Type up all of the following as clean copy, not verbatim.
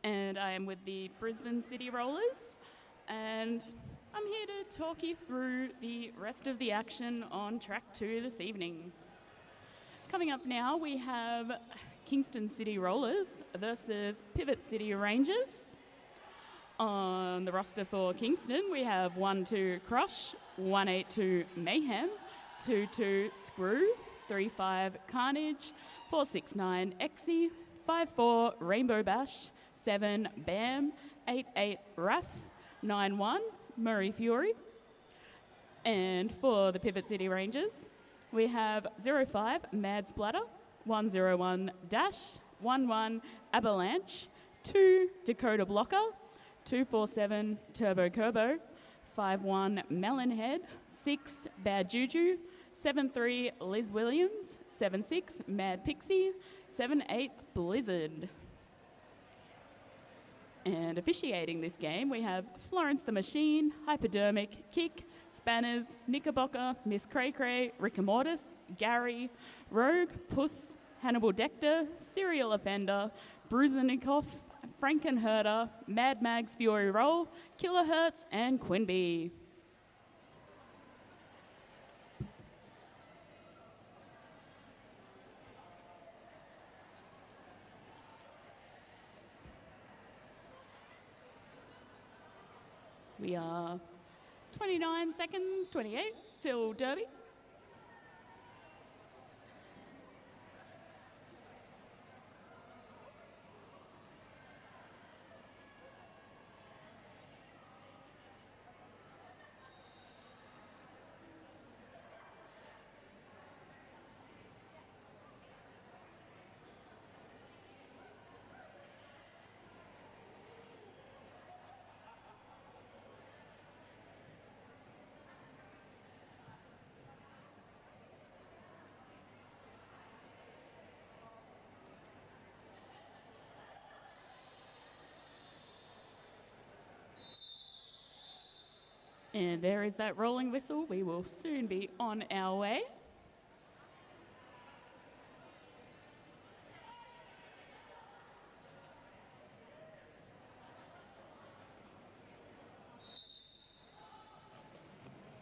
and I am with the Brisbane City Rollers, and I'm here to talk you through the rest of the action on track 2 this evening. Coming up now, we have Kingston City Rollers versus Pivot City Rangers. On the roster for Kingston, we have 1-2 Crush, 1-8-2 Mayhem, 2-2 Screw, 3-5 Carnage, 4-6-9 Exy, 5-4 Rainbow Bash, 7 Bam, 8-8 Wrath, 9-1 Murray Fury. And for the Pivot City Rangers, we have 0-5 Mad Splatter, 1-0-1 Dash, 1-1 Avalanche, 2 Dakota Blocker, 2-4-7 Turbo Kerbo, 5-1 Melonhead, 6 Bad Juju, 7-3 Liz Williams, 7-6 Mad Pixie, 7-8 Blizzard. And officiating this game, we have Florence the Machine, Hypodermic, Kick, Spanners, Knickerbocker, Miss Cray Cray, Rickamortis, Gary, Rogue, Puss, Hannibal Dector, Serial Offender, Bruisenikoff, Frankenherder, Mad Mag's Fury Roll, Kilohertz, and Quinby. We are 29 seconds, 28 till Derby. And there is that rolling whistle. We will soon be on our way.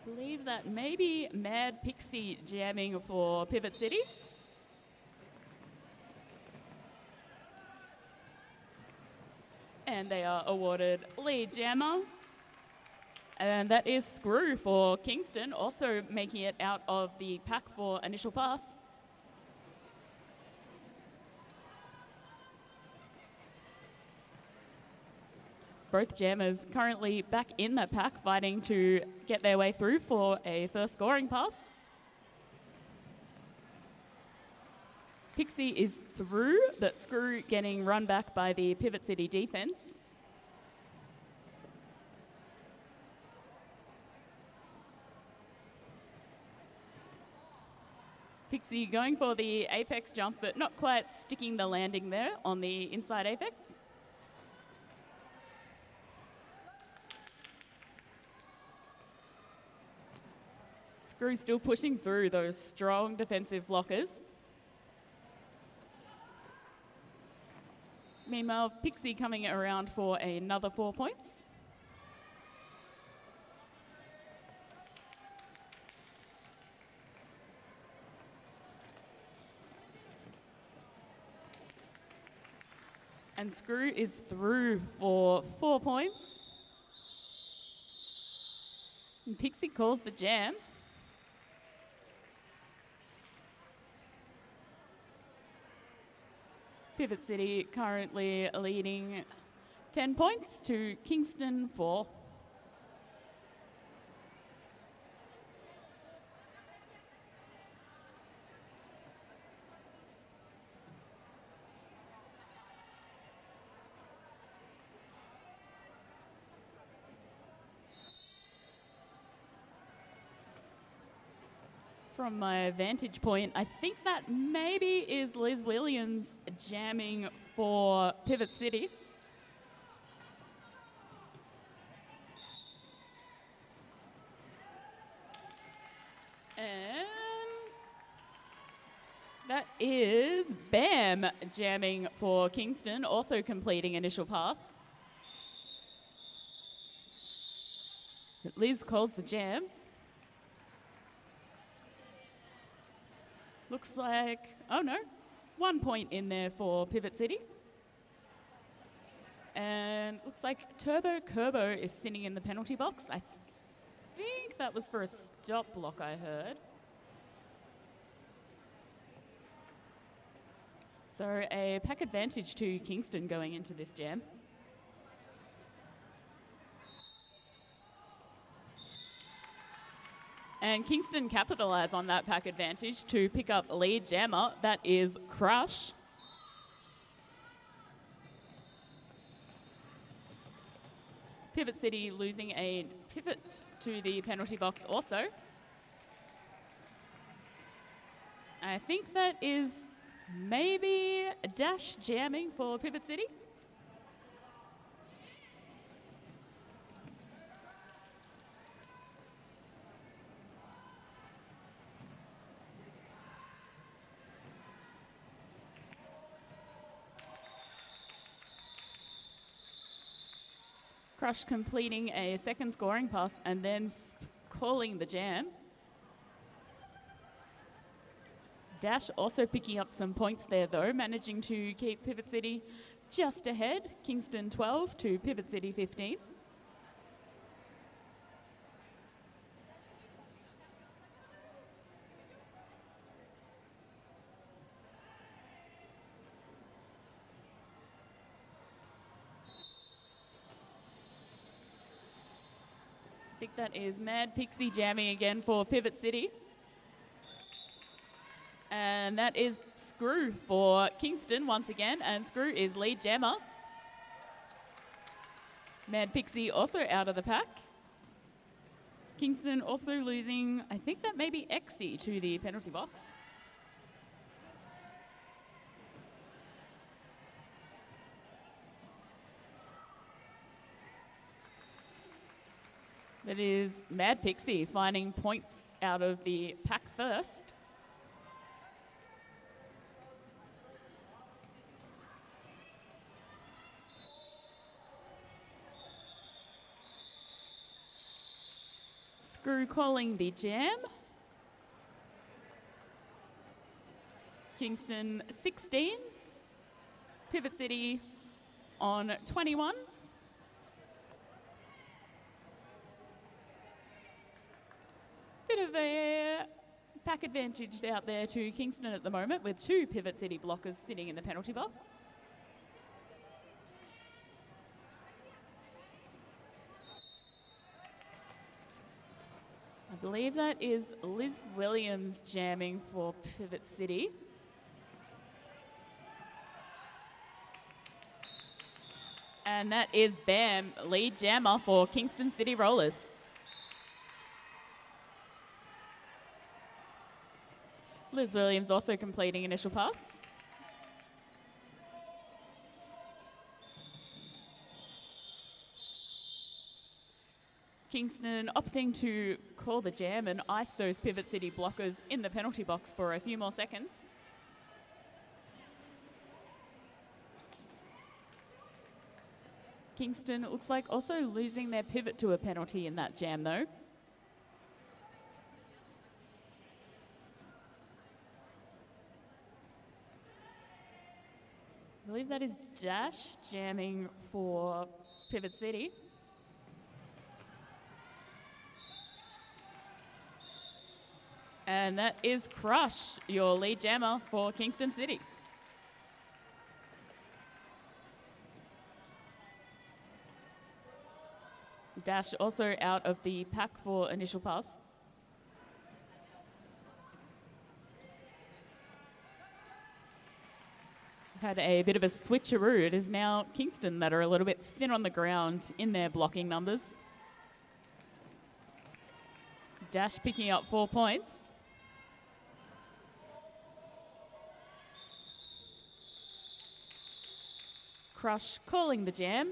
I believe that maybe Mad Pixie jamming for Pivot City. And they are awarded lead jammer. And that is Screw for Kingston, also making it out of the pack for initial pass. Both jammers currently back in that pack, fighting to get their way through for a first scoring pass. Pixie is through, but Screw getting run back by the Pivot City defense. Pixie going for the apex jump, but not quite sticking the landing there on the inside apex. Screw still pushing through those strong defensive blockers. Meanwhile, Pixie coming around for another 4 points. And Screw is through for 4 points. And Pixie calls the jam. Pivot City currently leading 10 points to Kingston 4. From my vantage point, I think that maybe is Liz Williams jamming for Pivot City. And that is Bam Bam jamming for Kingston, also completing initial pass. But Liz calls the jam. Looks like, oh no, 1 point in there for Pivot City. And looks like Turbo Kerbo is sitting in the penalty box. I think that was for a stop block, I heard. So a pack advantage to Kingston going into this jam. And Kingston capitalise on that pack advantage to pick up lead jammer. That is Crush. Pivot City losing a pivot to the penalty box also. I think that is maybe a Dash jamming for Pivot City. Crush completing a second scoring pass and then calling the jam. Dash also picking up some points there though, managing to keep Pivot City just ahead. Kingston 12 to Pivot City 15. I think that is Mad Pixie jamming again for Pivot City. And that is Screw for Kingston once again, and Screw is lead jammer. Mad Pixie also out of the pack. Kingston also losing, I think that may be Exy to the penalty box. That is Mad Pixie finding points out of the pack first. Screw calling the jam. Kingston 16. Pivot City on 21. Bit of a pack advantage out there to Kingston at the moment with two Pivot City blockers sitting in the penalty box. I believe that is Liz Williams jamming for Pivot City. And that is Bam, lead jammer for Kingston City Rollers. Liz Williams also completing initial pass. Kingston opting to call the jam and ice those Pivot City blockers in the penalty box for a few more seconds. Kingston looks like also losing their pivot to a penalty in that jam though. I believe that is Dash jamming for Pivot City. And that is Crush, your lead jammer for Kingston City. Dash also out of the pack for initial pass. Had a bit of a switcheroo. It is now Kingston that are a little bit thin on the ground in their blocking numbers. Dash picking up 4 points. Crush calling the jam.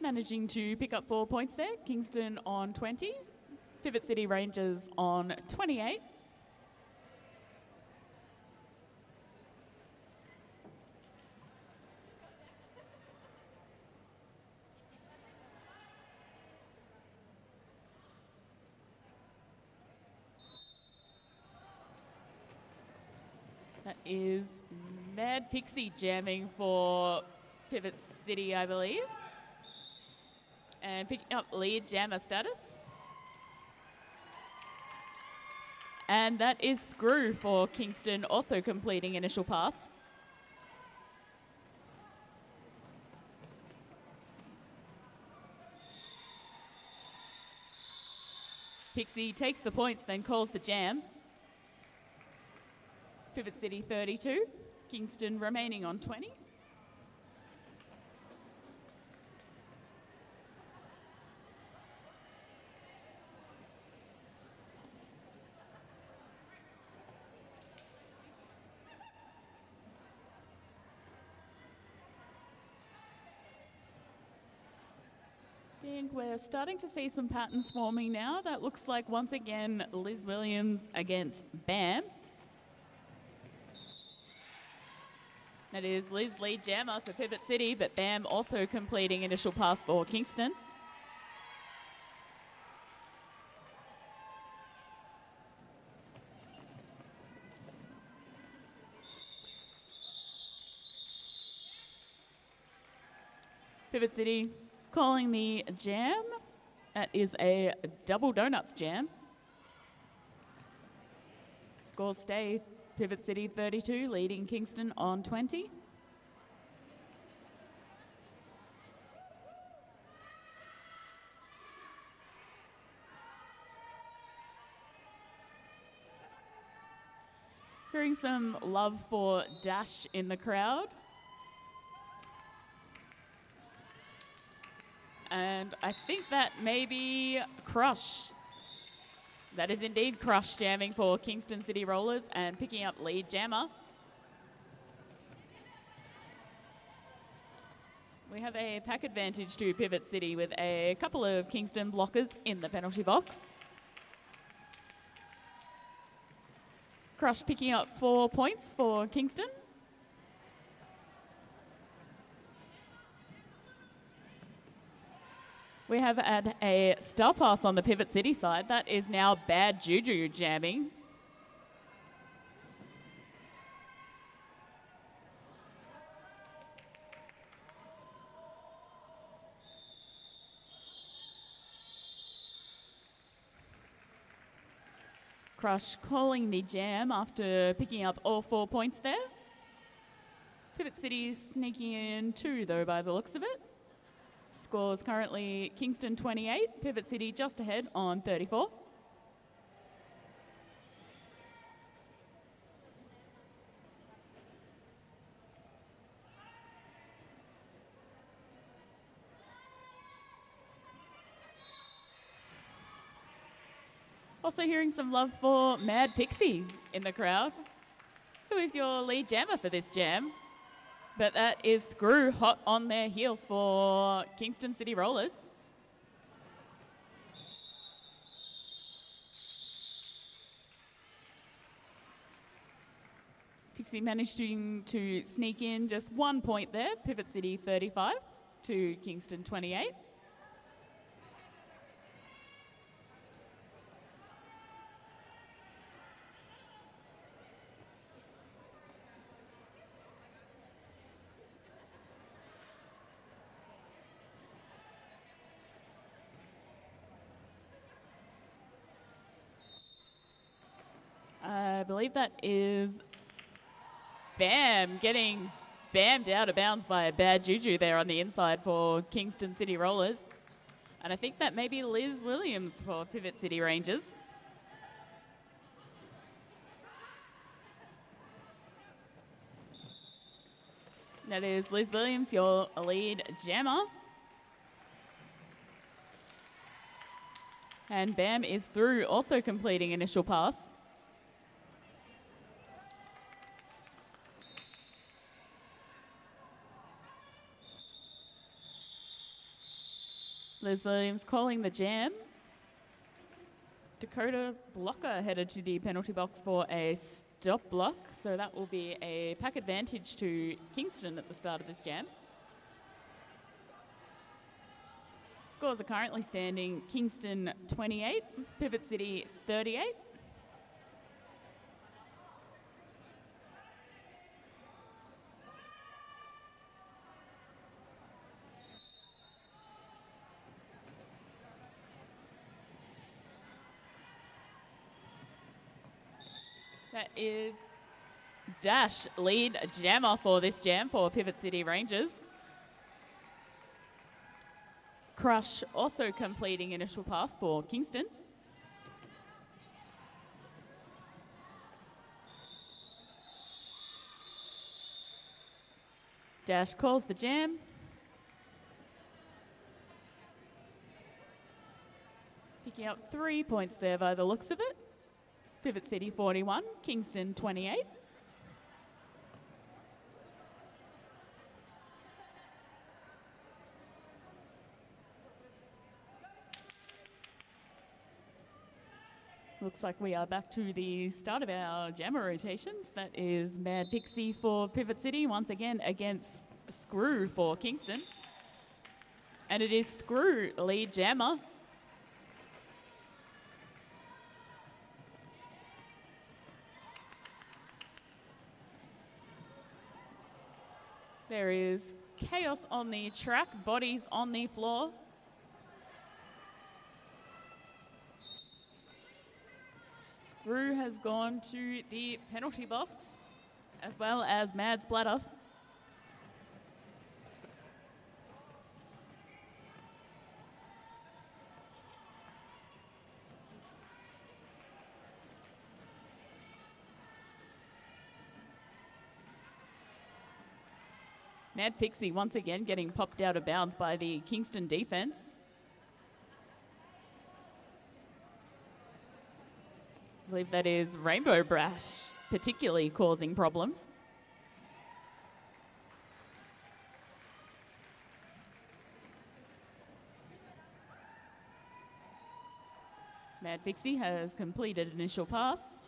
Managing to pick up 4 points there. Kingston on 20. Pivot City Rangers on 28. That is Mad Pixie jamming for Pivot City, I believe. And picking up lead jammer status. And that is Screw for Kingston, also completing initial pass. Pixie takes the points, then calls the jam. Pivot City 32, Kingston remaining on 20. I think we're starting to see some patterns forming now. That looks like, once again, Liz Williams against Bam. That is Liz lead jammer for Pivot City, but Bam also completing initial pass for Kingston. Pivot City calling the jam. That is a double donuts jam. Scores stay. Pivot City 32, leading Kingston on 20. Hearing some love for Dash in the crowd. And I think that may be Crush. That is indeed Crush jamming for Kingston City Rollers and picking up lead jammer. We have a pack advantage to Pivot City with a couple of Kingston blockers in the penalty box. Crush picking up 4 points for Kingston. We have had a star pass on the Pivot City side. That is now Bad Juju jamming. Crush calling the jam after picking up all 4 points there. Pivot City sneaking in 2 though by the looks of it. Scores currently Kingston 28, Pivot City just ahead on 34. Also hearing some love for Mad Pixie in the crowd. Who is your lead jammer for this jam? But that is Screw hot on their heels for Kingston City Rollers. Pixie managing to sneak in just 1 point there. Pivot City 35 to Kingston 28. I believe that is Bam getting bammed out of bounds by a Bad Juju there on the inside for Kingston City Rollers. And I think that may be Liz Williams for Pivot City Rangers. That is Liz Williams, your lead jammer. And Bam is through, also completing initial pass. Liz Williams calling the jam. Dakota blocker headed to the penalty box for a stop block, so that will be a pack advantage to Kingston at the start of this jam. Scores are currently standing Kingston 28, Pivot City 38. That is Dash, lead jammer for this jam for Pivot City Rangers. Crush also completing initial pass for Kingston. Dash calls the jam. Picking up 3 points there by the looks of it. Pivot City 41, Kingston 28. Looks like we are back to the start of our jammer rotations. That is Mad Pixie for Pivot City, once again against Screw for Kingston. And it is Screw, lead jammer. There is chaos on the track, bodies on the floor. Screw has gone to the penalty box, as well as Mad Splatter. Mad Pixie once again getting popped out of bounds by the Kingston defence. I believe that is Rainbow Brash particularly causing problems. Mad Pixie has completed initial pass.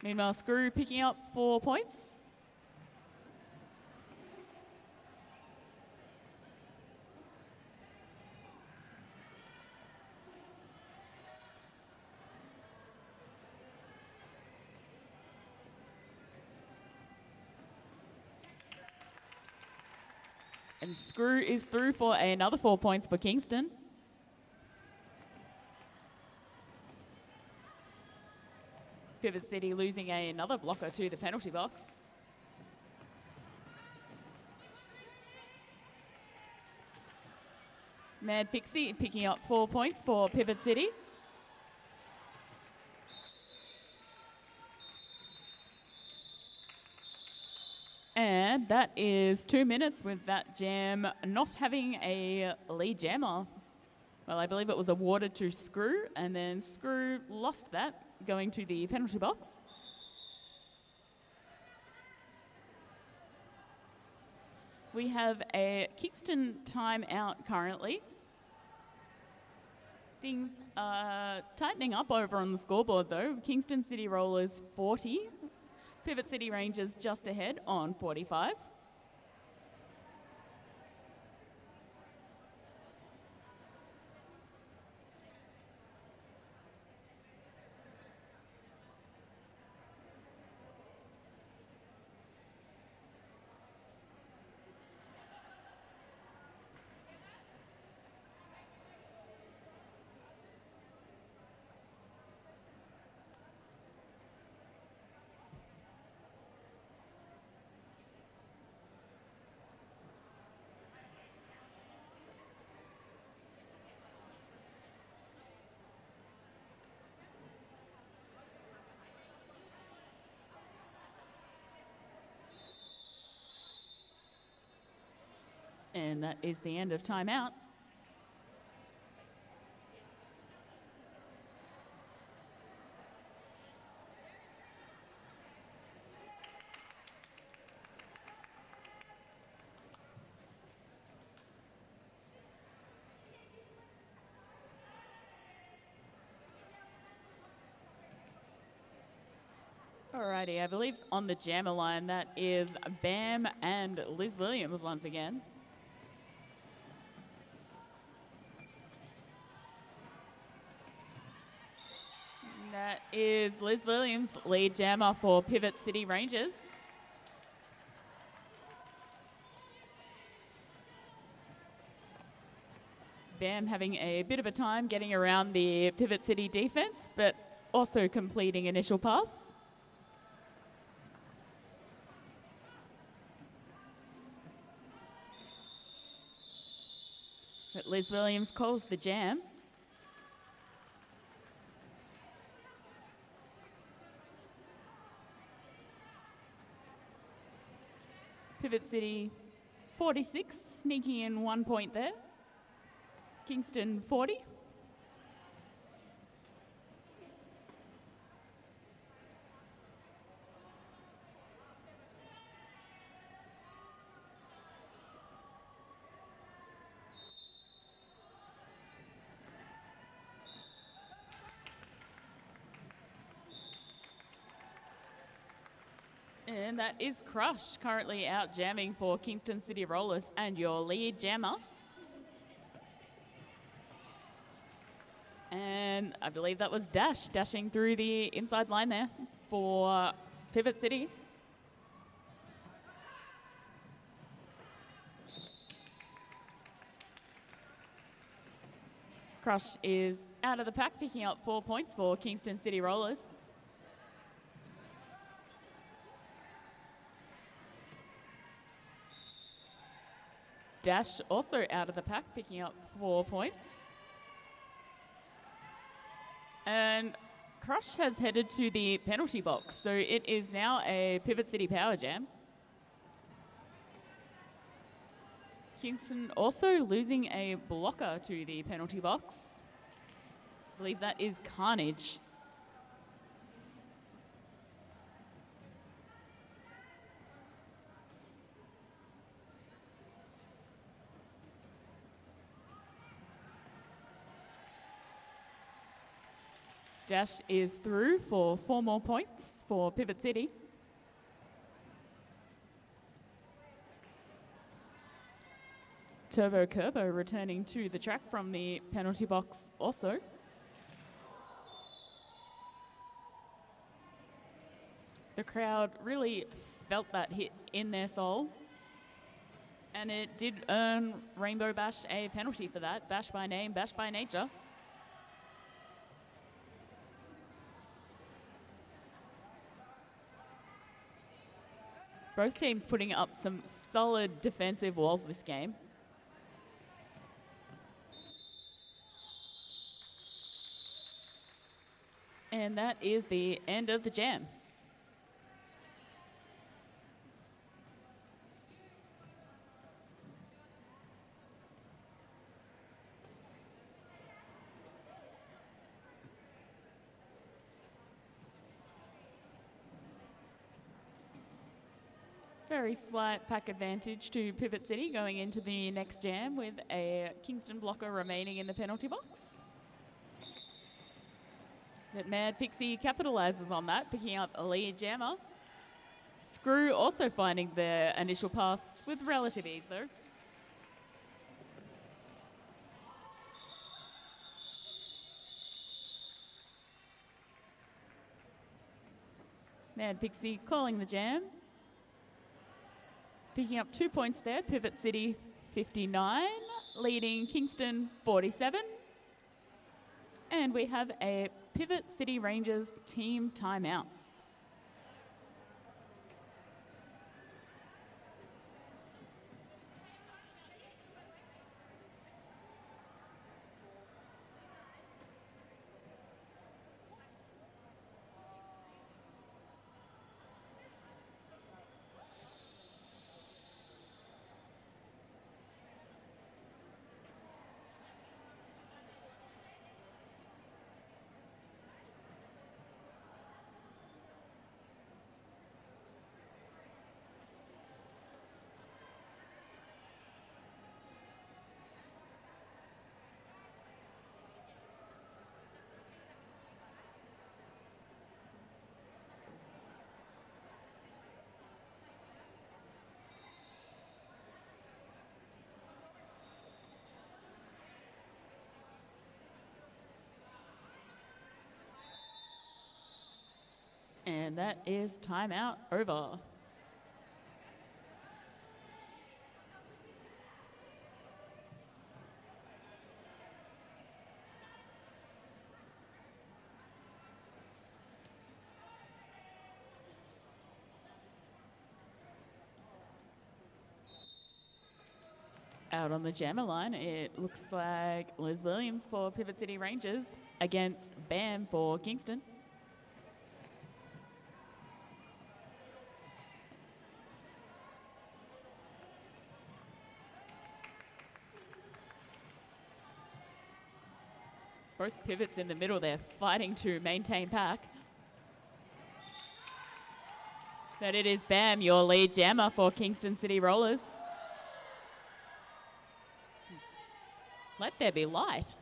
Meanwhile, Screw picking up 4 points. And Screw is through for another 4 points for Kingston. Pivot City losing another blocker to the penalty box. Mad Pixie picking up 4 points for Pivot City. And that is 2 minutes with that jam not having a lead jammer. Well, I believe it was awarded to Screw, and then Screw lost that, going to the penalty box. We have a Kingston timeout currently. Things are tightening up over on the scoreboard though. Kingston City Rollers 40, Pivot City Rangers just ahead on 45. And that is the end of timeout. Alrighty, I believe on the jammer line that is Bam and Liz Williams once again. That is Liz Williams, lead jammer for Pivot City Rangers. Bam having a bit of a time getting around the Pivot City defense, but also completing initial pass. But Liz Williams calls the jam. Pivot City 46, sneaking in 1 point there. Kingston 40. And that is Crush, currently out jamming for Kingston City Rollers and your lead jammer. And I believe that was Dash, dashing through the inside line there for Pivot City. Crush is out of the pack, picking up 4 points for Kingston City Rollers. Dash also out of the pack, picking up 4 points. And Crush has headed to the penalty box, so it is now a Pivot City power jam. Kingston also losing a blocker to the penalty box. I believe that is Carnage. Dash is through for 4 more points for Pivot City. Turbo Kerbo returning to the track from the penalty box also. The crowd really felt that hit in their soul. And it did earn Rainbow Bash a penalty for that. Bash by name, bash by nature. Both teams putting up some solid defensive walls this game. And that is the end of the jam. Very slight pack advantage to Pivot City going into the next jam with a Kingston blocker remaining in the penalty box. But Mad Pixie capitalises on that, picking up a lead jammer. Screw also finding their initial pass with relative ease though. Mad Pixie calling the jam. Picking up 2 points there, Pivot City 59, leading Kingston 47. And we have a Pivot City Rangers team timeout. And that is timeout over. Out on the jammer line, it looks like Liz Williams for Pivot City Rangers against Bam for Kingston. Both pivots in the middle there fighting to maintain pack. But it is Bam, your lead jammer for Kingston City Rollers. Let there be light.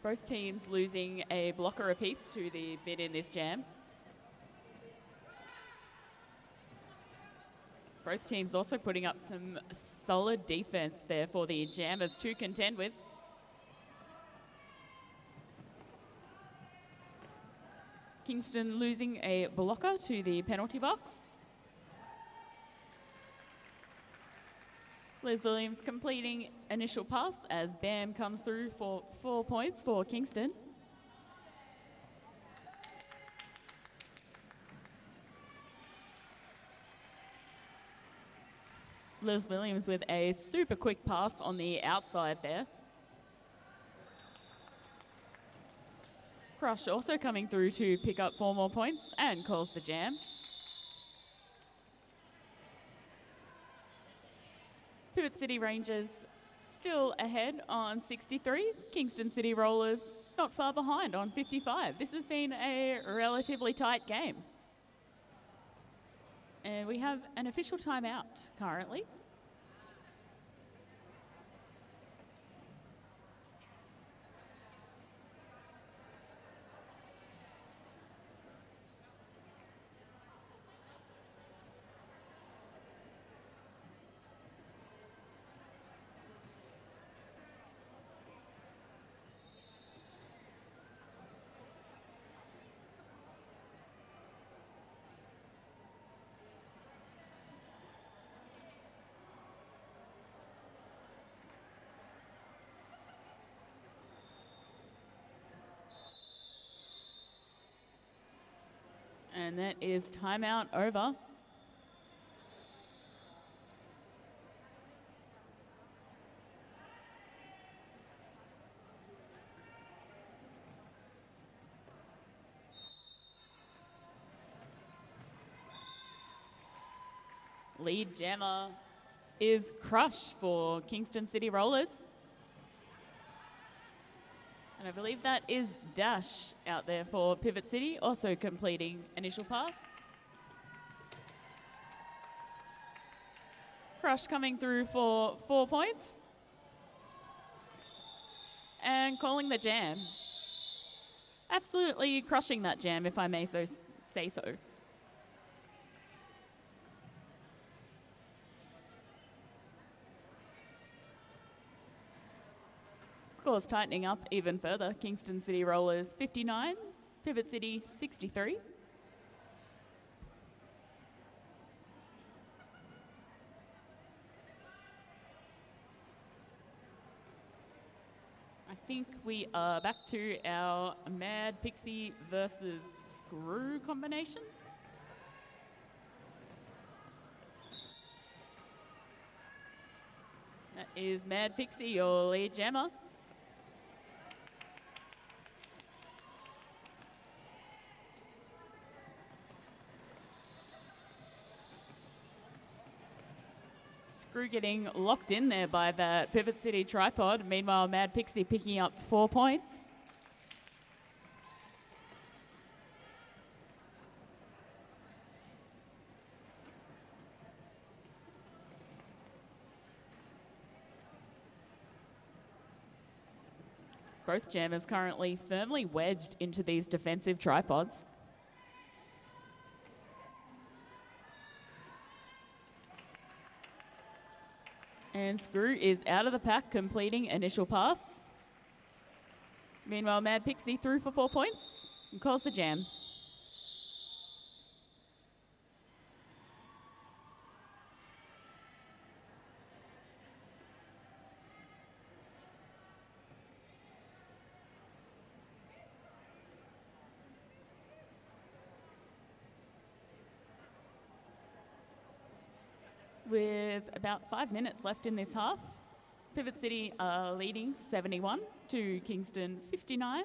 Both teams losing a blocker apiece to the bid in this jam. Both teams also putting up some solid defense there for the jammers to contend with. Kingston losing a blocker to the penalty box. Liz Williams completing initial pass as Bam comes through for 4 points for Kingston. Liz Williams with a super quick pass on the outside there. Crush also coming through to pick up 4 more points and calls the jam. Pivot City Rangers still ahead on 63. Kingston City Rollers not far behind on 55. This has been a relatively tight game. And we have an official timeout currently. And that is timeout over. Lead jammer is Crush for Kingston City Rollers. And I believe that is Dash out there for Pivot City, also completing initial pass. Crush coming through for 4 points. And calling the jam. Absolutely crushing that jam, if I may say so. Scores tightening up even further. Kingston City Rollers 59, Pivot City 63. I think we are back to our Mad Pixie versus Screw combination. That is Mad Pixie, your lead jammer. Screw getting locked in there by that Pivot City tripod. Meanwhile, Mad Pixie picking up 4 points. Both jammers currently firmly wedged into these defensive tripods. And Screw is out of the pack, completing initial pass. Meanwhile, Mad Pixie through for 4 points and calls the jam. With about 5 minutes left in this half, Pivot City are leading 71 to Kingston 59.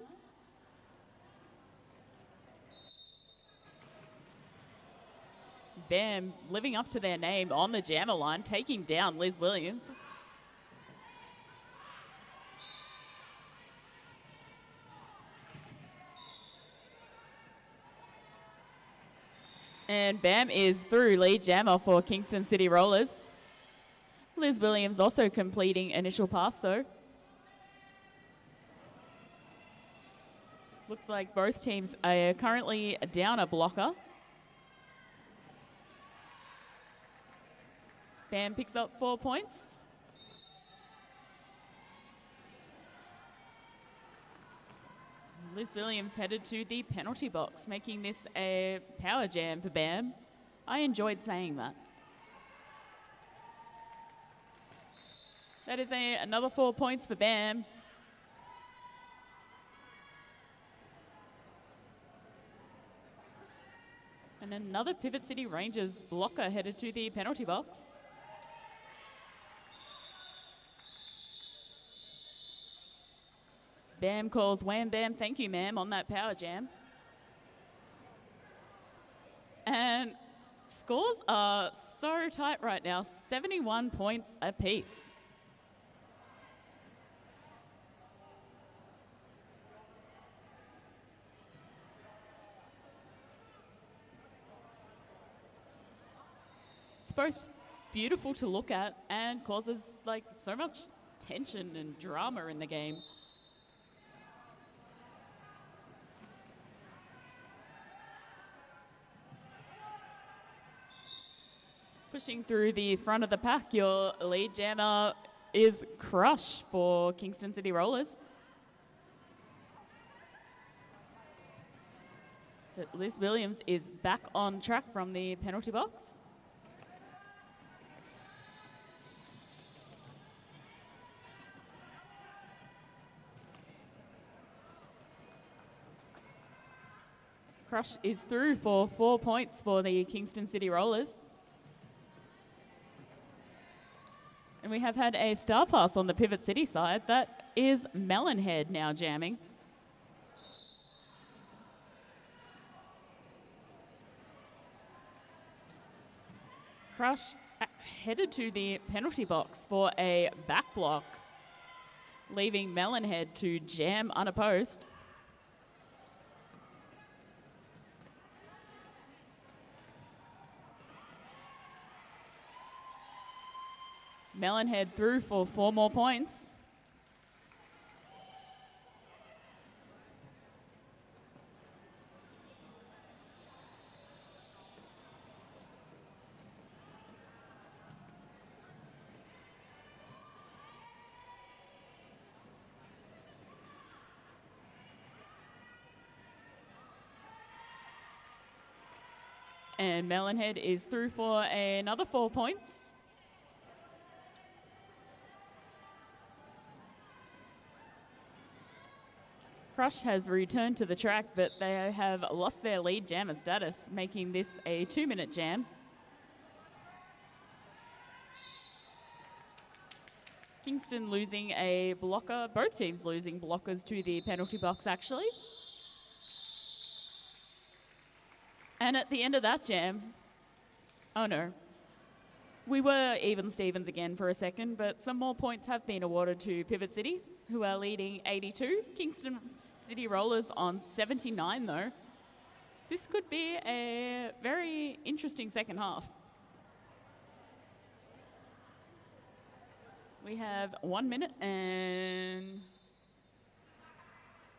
BAM living up to their name on the jammer line, taking down Liz Williams. And BAM is through lead jammer for Kingston City Rollers. Liz Williams also completing initial pass though. Looks like both teams are currently down a blocker. BAM picks up 4 points. Liz Williams headed to the penalty box, making this a power jam for BAM. I enjoyed saying that. That is another 4 points for BAM. And another Pivot City Rangers blocker headed to the penalty box. BAM calls wham bam, thank you ma'am on that power jam. And scores are so tight right now, 71 points apiece. It's both beautiful to look at and causes like so much tension and drama in the game. Pushing through the front of the pack, your lead jammer is Crush for Kingston City Rollers. But Liz Williams is back on track from the penalty box. Crush is through for 4 points for the Kingston City Rollers. And we have had a star pass on the Pivot City side. That is Melonhead now jamming. Crush headed to the penalty box for a back block, leaving Melonhead to jam unopposed. Melonhead through for 4 more points. And Melonhead is through for another 4 points. Crush has returned to the track, but they have lost their lead jammer status, making this a 2-minute jam. Kingston losing a blocker, both teams losing blockers to the penalty box actually. And at the end of that jam, oh no, we were even Stevens again for a second, but some more points have been awarded to Pivot City, who are leading 82. Kingston City Rollers on 79 though. This could be a very interesting second half. We have 1 minute and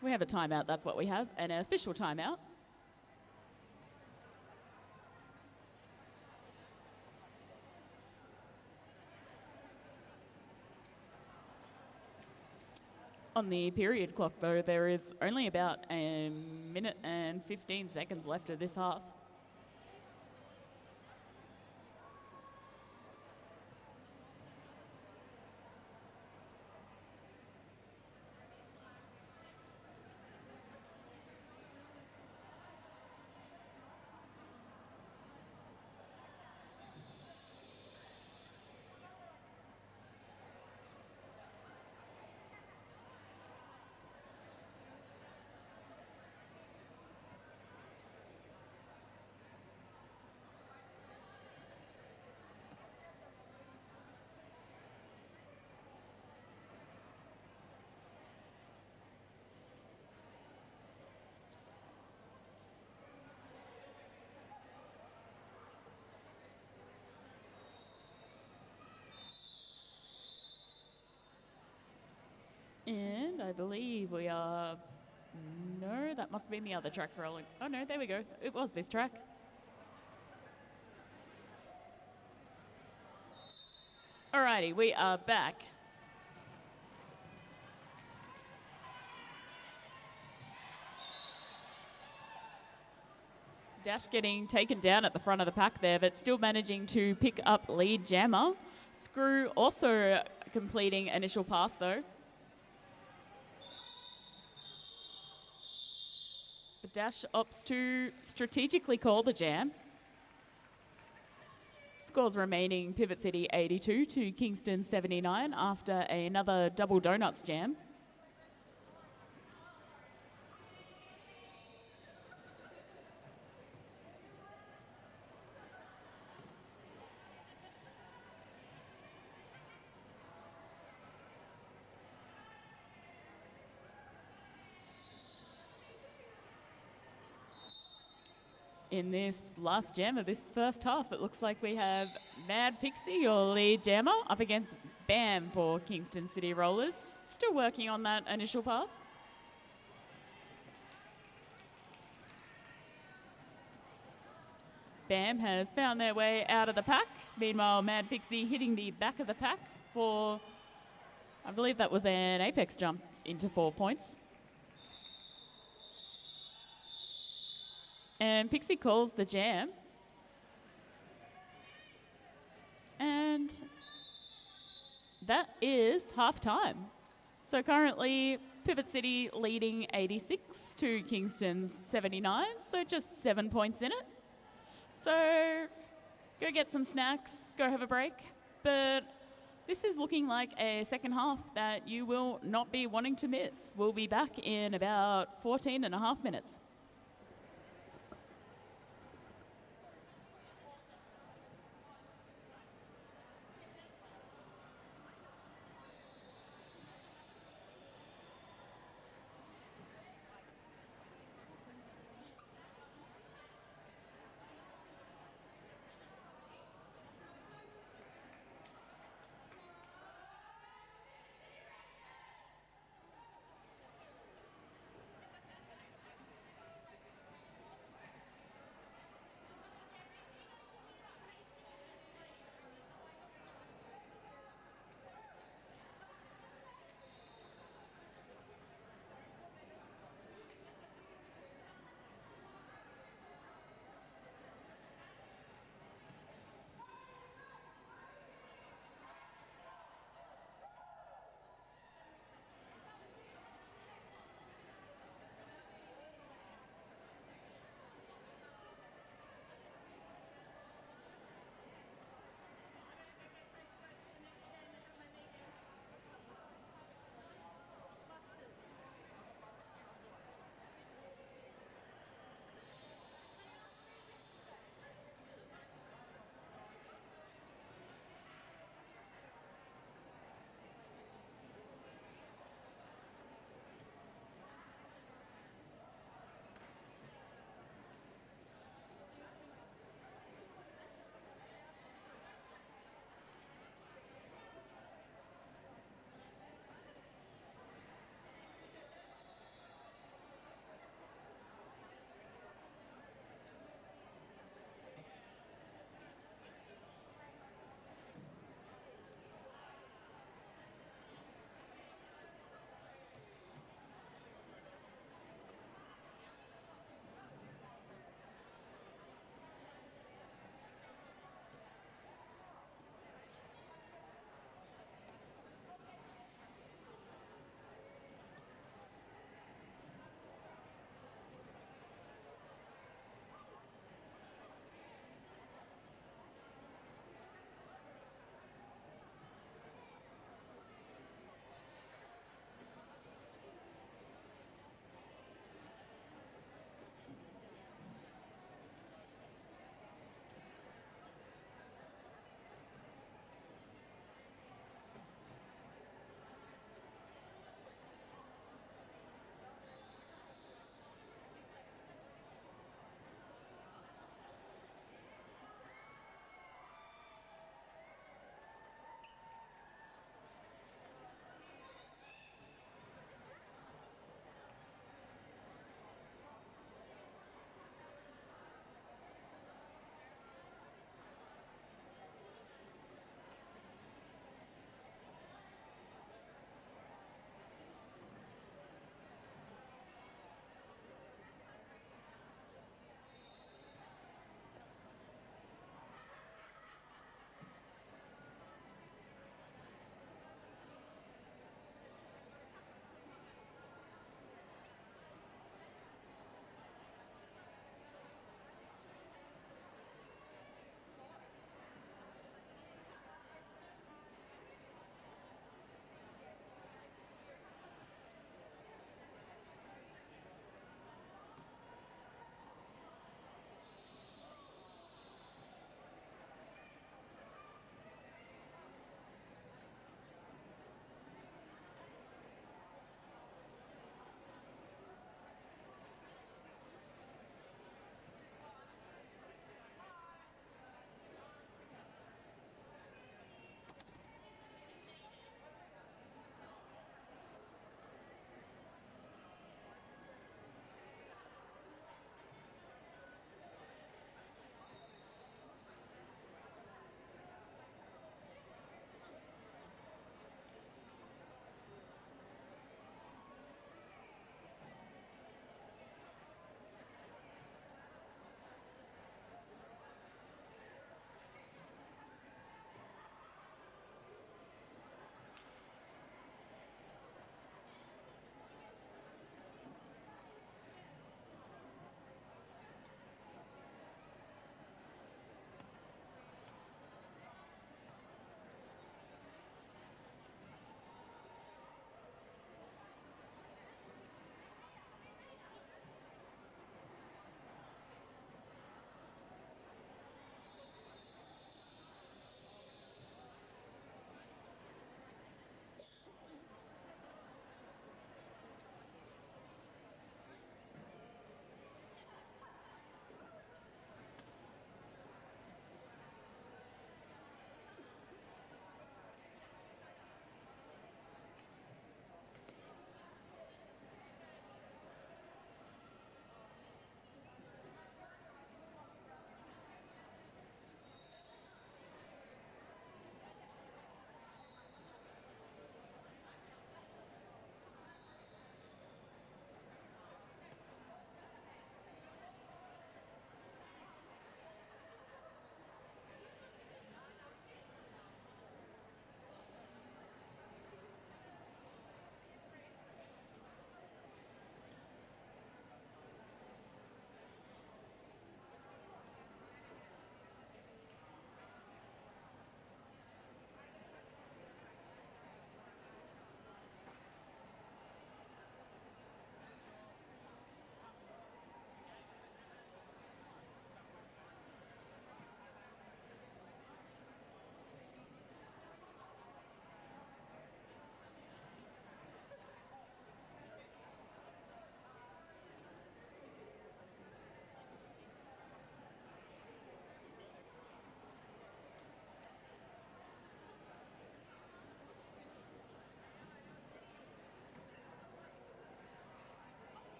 we have a timeout, that's what we have, an official timeout. On the period clock, though, there is only about a minute and 15 seconds left of this half. And I believe we are... No, that must have been the other tracks rolling. Oh no, there we go. It was this track. Alrighty, we are back. Dash getting taken down at the front of the pack there, but still managing to pick up lead jammer. Screw also completing initial pass though. But Dash opts to strategically call the jam. Scores remaining Pivot City 82 to Kingston 79 after another double donuts jam. In this last jam of this first half, it looks like we have Mad Pixie, your lead jammer, up against Bam for Kingston City Rollers. Still working on that initial pass. Bam has found their way out of the pack. Meanwhile, Mad Pixie hitting the back of the pack for, I believe that was an apex jump into 4 points. And Pixie calls the jam. And that is half time. So currently Pivot City leading 86 to Kingston's 79. So just 7 points in it. So go get some snacks, go have a break. But this is looking like a second half that you will not be wanting to miss. We'll be back in about 14 and a half minutes.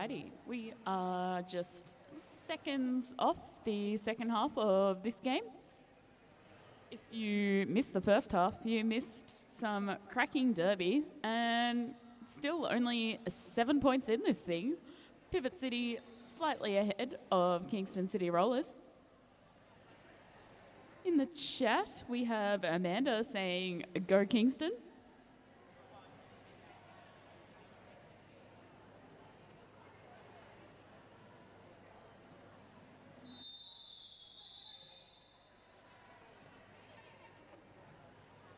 Alrighty, we are just seconds off the second half of this game. If you missed the first half, you missed some cracking derby, and still only 7 points in this thing. Pivot City slightly ahead of Kingston City Rollers. In the chat, we have Amanda saying, "Go Kingston."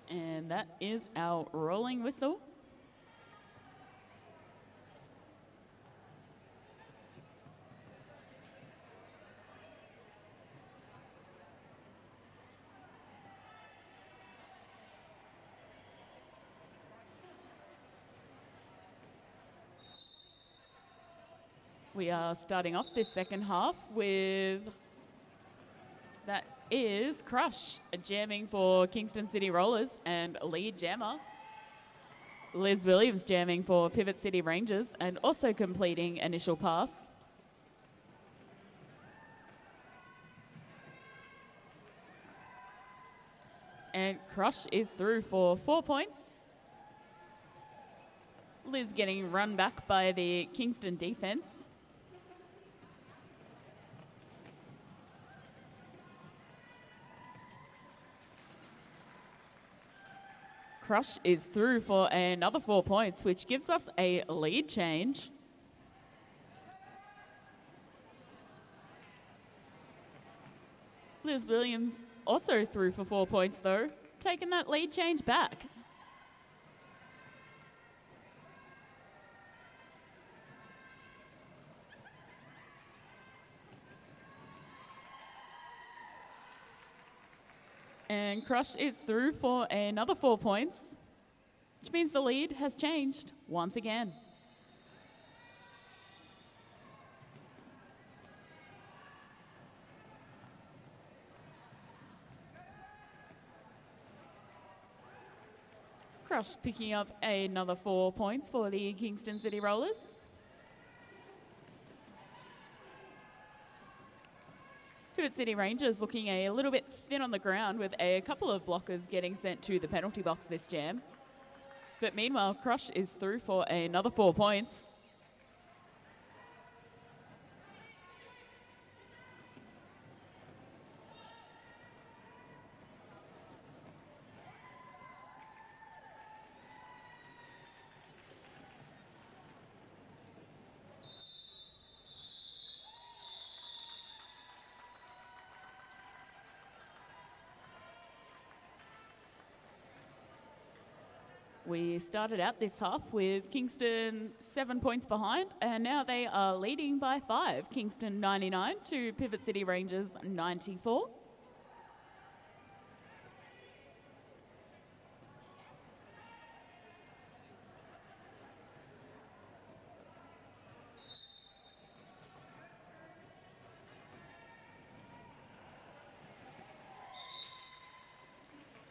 And that is our rolling whistle. We are starting off this second half with, that is Crush jamming for Kingston City Rollers and lead jammer. Liz Williams jamming for Pivot City Rangers and also completing initial pass. And Crush is through for 4 points. Liz getting run back by the Kingston defence. Crush is through for another 4 points, which gives us a lead change. Liz Williams also through for 4 points though, taking that lead change back. And Crush is through for another 4 points, which means the lead has changed once again. Crush picking up another 4 points for the Kingston City Rollers. Pivot City Rangers looking a little bit thin on the ground with a couple of blockers getting sent to the penalty box this jam. But meanwhile, Crush is through for another 4 points. We started out this half with Kingston 7 points behind, and now they are leading by 5. Kingston 99 to Pivot City Rangers 94.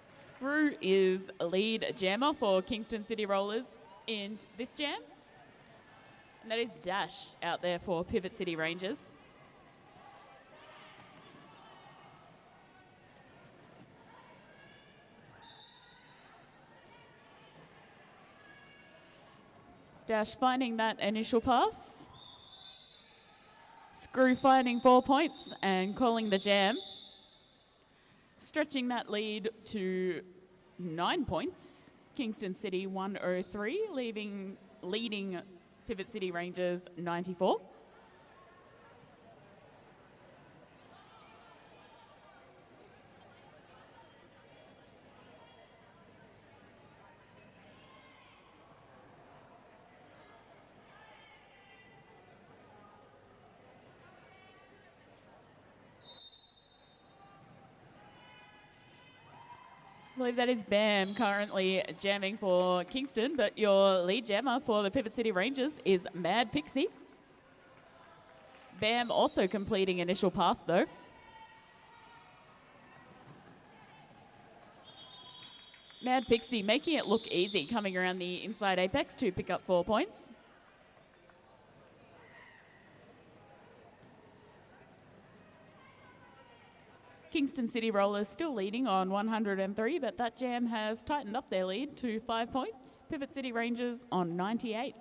Screw is lead jammer for Kingston City Rollers in this jam. And that is Dash out there for Pivot City Rangers. Dash finding that initial pass. Screw finding 4 points and calling the jam. Stretching that lead to 9 points. Kingston City 103, leading Pivot City Rangers 94. I believe that is Bam currently jamming for Kingston, but your lead jammer for the Pivot City Rangers is Mad Pixie. Bam also completing initial pass though. Mad Pixie making it look easy, coming around the inside apex to pick up 4 points. Kingston City Rollers still leading on 103, but that jam has tightened up their lead to 5 points. Pivot City Rangers on 98.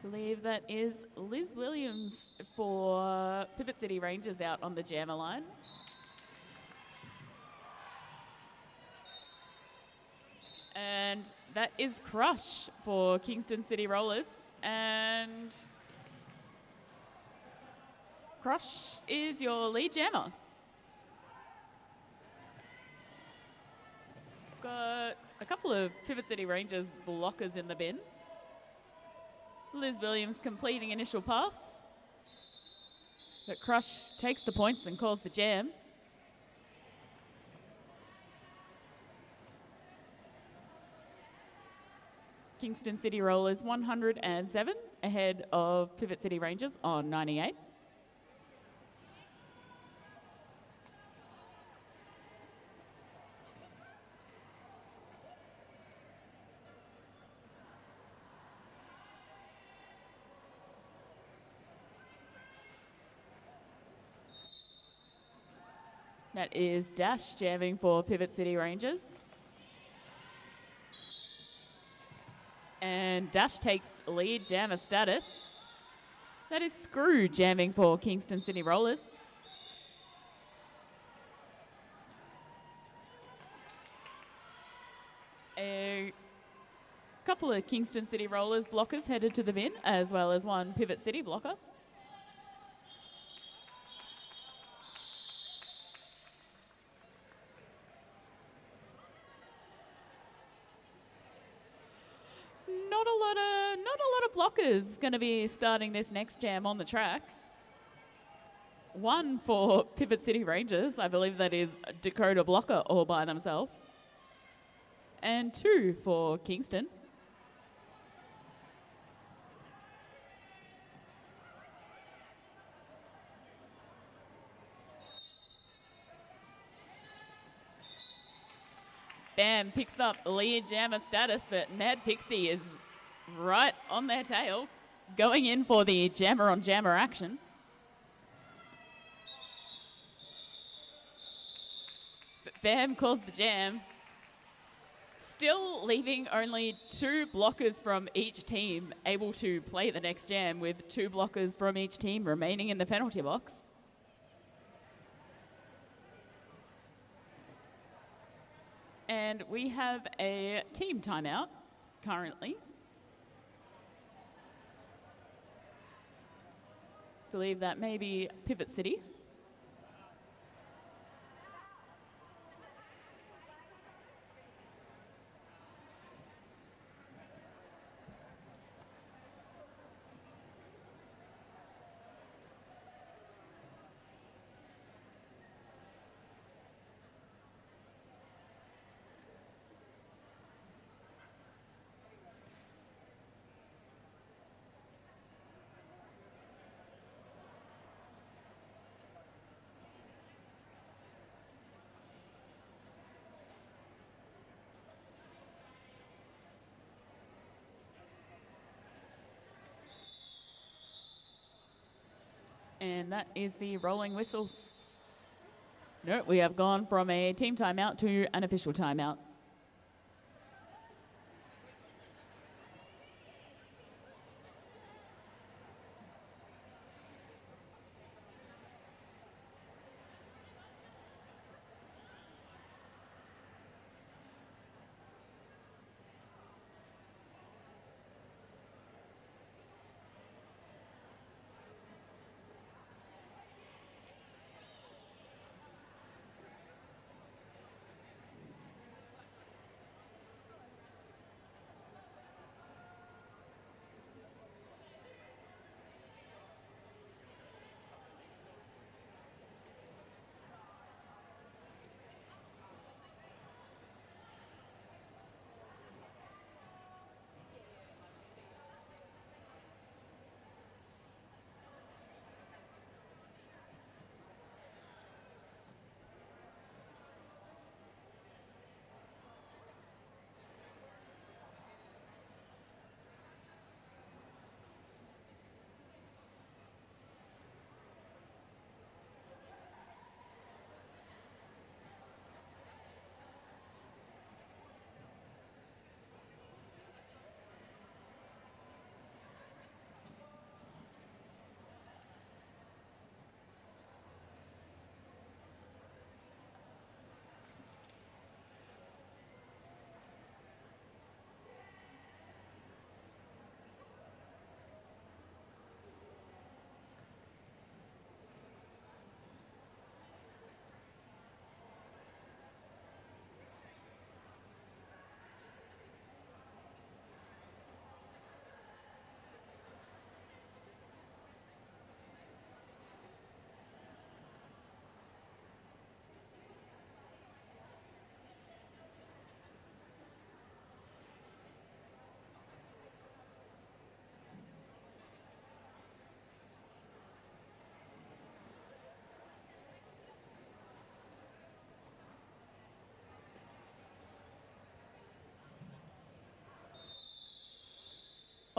I believe that is Liz Williams for Pivot City Rangers out on the jammer line. And that is Crush for Kingston City Rollers. And Crush is your lead jammer. Got a couple of Pivot City Rangers blockers in the bin. Liz Williams completing initial pass. But Crush takes the points and calls the jam. Kingston City Rollers 107 ahead of Pivot City Rangers on 98. That is Dash jamming for Pivot City Rangers. And Dash takes lead jammer status. That is Screw jamming for Kingston City Rollers. A couple of Kingston City Rollers blockers headed to the bin, as well as one Pivot City blocker. Not a lot of blockers going to be starting this next jam on the track. One for Pivot City Rangers, I believe that is Dakota blocker all by themselves. And two for Kingston. Bam picks up lead jammer status, but Mad Pixie is right on their tail, going in for the jammer on jammer action. But Bam calls the jam, still leaving only two blockers from each team able to play the next jam, with two blockers from each team remaining in the penalty box. And we have a team timeout currently. Believe that may be Pivot City. And that is the rolling whistles. No, we have gone from a team timeout to an official timeout.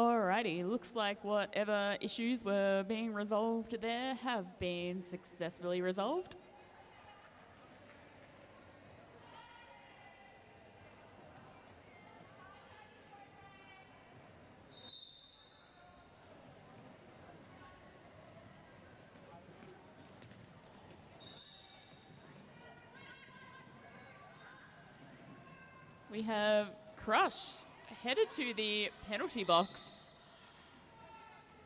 Alrighty, looks like whatever issues were being resolved there have been successfully resolved. We have Crush headed to the penalty box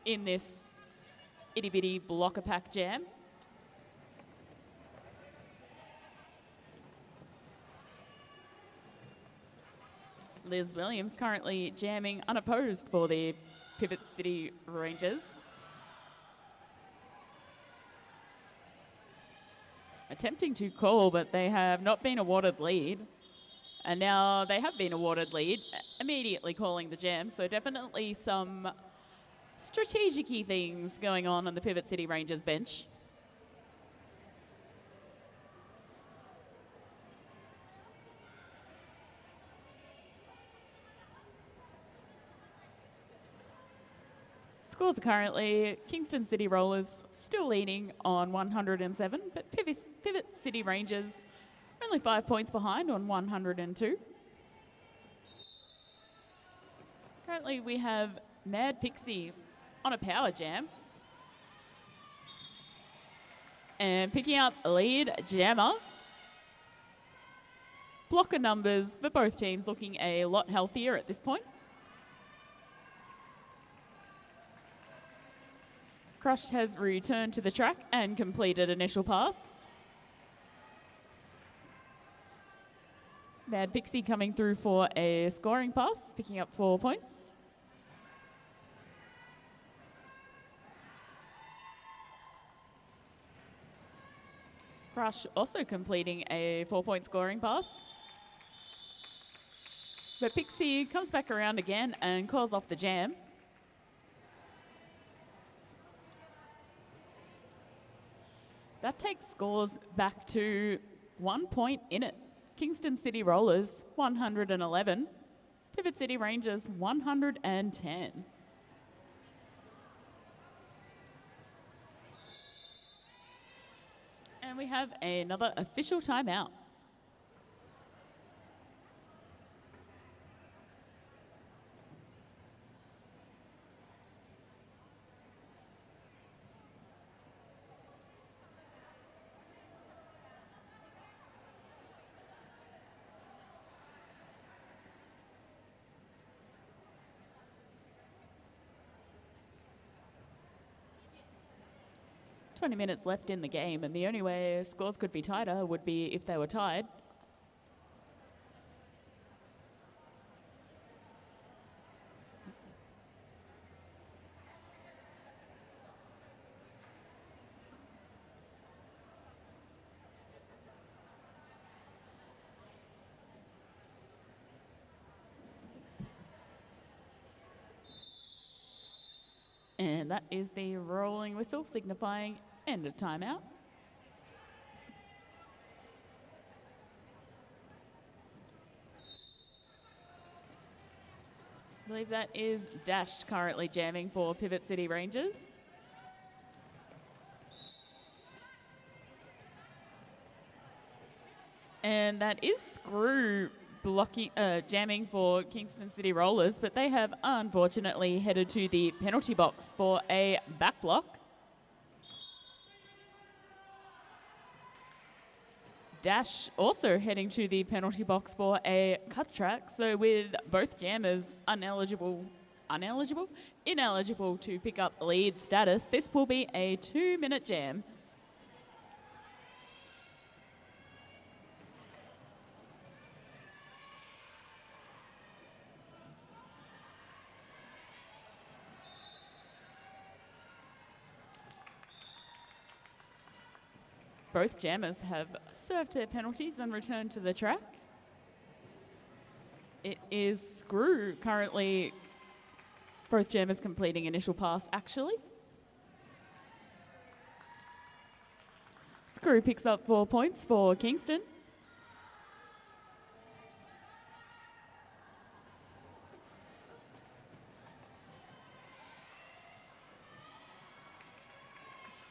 in this itty bitty blocker pack jam. Liz Williams currently jamming unopposed for the Pivot City Rangers. Attempting to call, but they have not been awarded lead. And now they have been awarded lead, immediately calling the jam. So definitely some strategic-y things going on the Pivot City Rangers bench. Scores are currently Kingston City Rollers still leading on 107, but Pivot City Rangers only 5 points behind on 102. Currently we have Mad Pixie on a power jam. And picking up lead jammer. Blocker numbers for both teams looking a lot healthier at this point. Crush has returned to the track and completed initial pass. Mad Pixie coming through for a scoring pass, picking up 4 points. Crush also completing a 4-point scoring pass. But Pixie comes back around again and calls off the jam. That takes scores back to 1 point in it. Kingston City Rollers, 111. Pivot City Rangers, 110. And we have another official timeout. "20 minutes left in the game, and the only way scores could be tighter would be if they were tied. And that is the rolling whistle signifying end of timeout. I believe that is Dash currently jamming for Pivot City Rangers. And that is Screw blocking, jamming for Kingston City Rollers, but they have unfortunately headed to the penalty box for a back block. Dash also heading to the penalty box for a cut track, so with both jammers ineligible to pick up lead status, this will be a 2-minute jam. Both jammers have served their penalties and returned to the track. It is Screw currently, both jammers completing initial pass actually. Screw picks up 4 points for Kingston.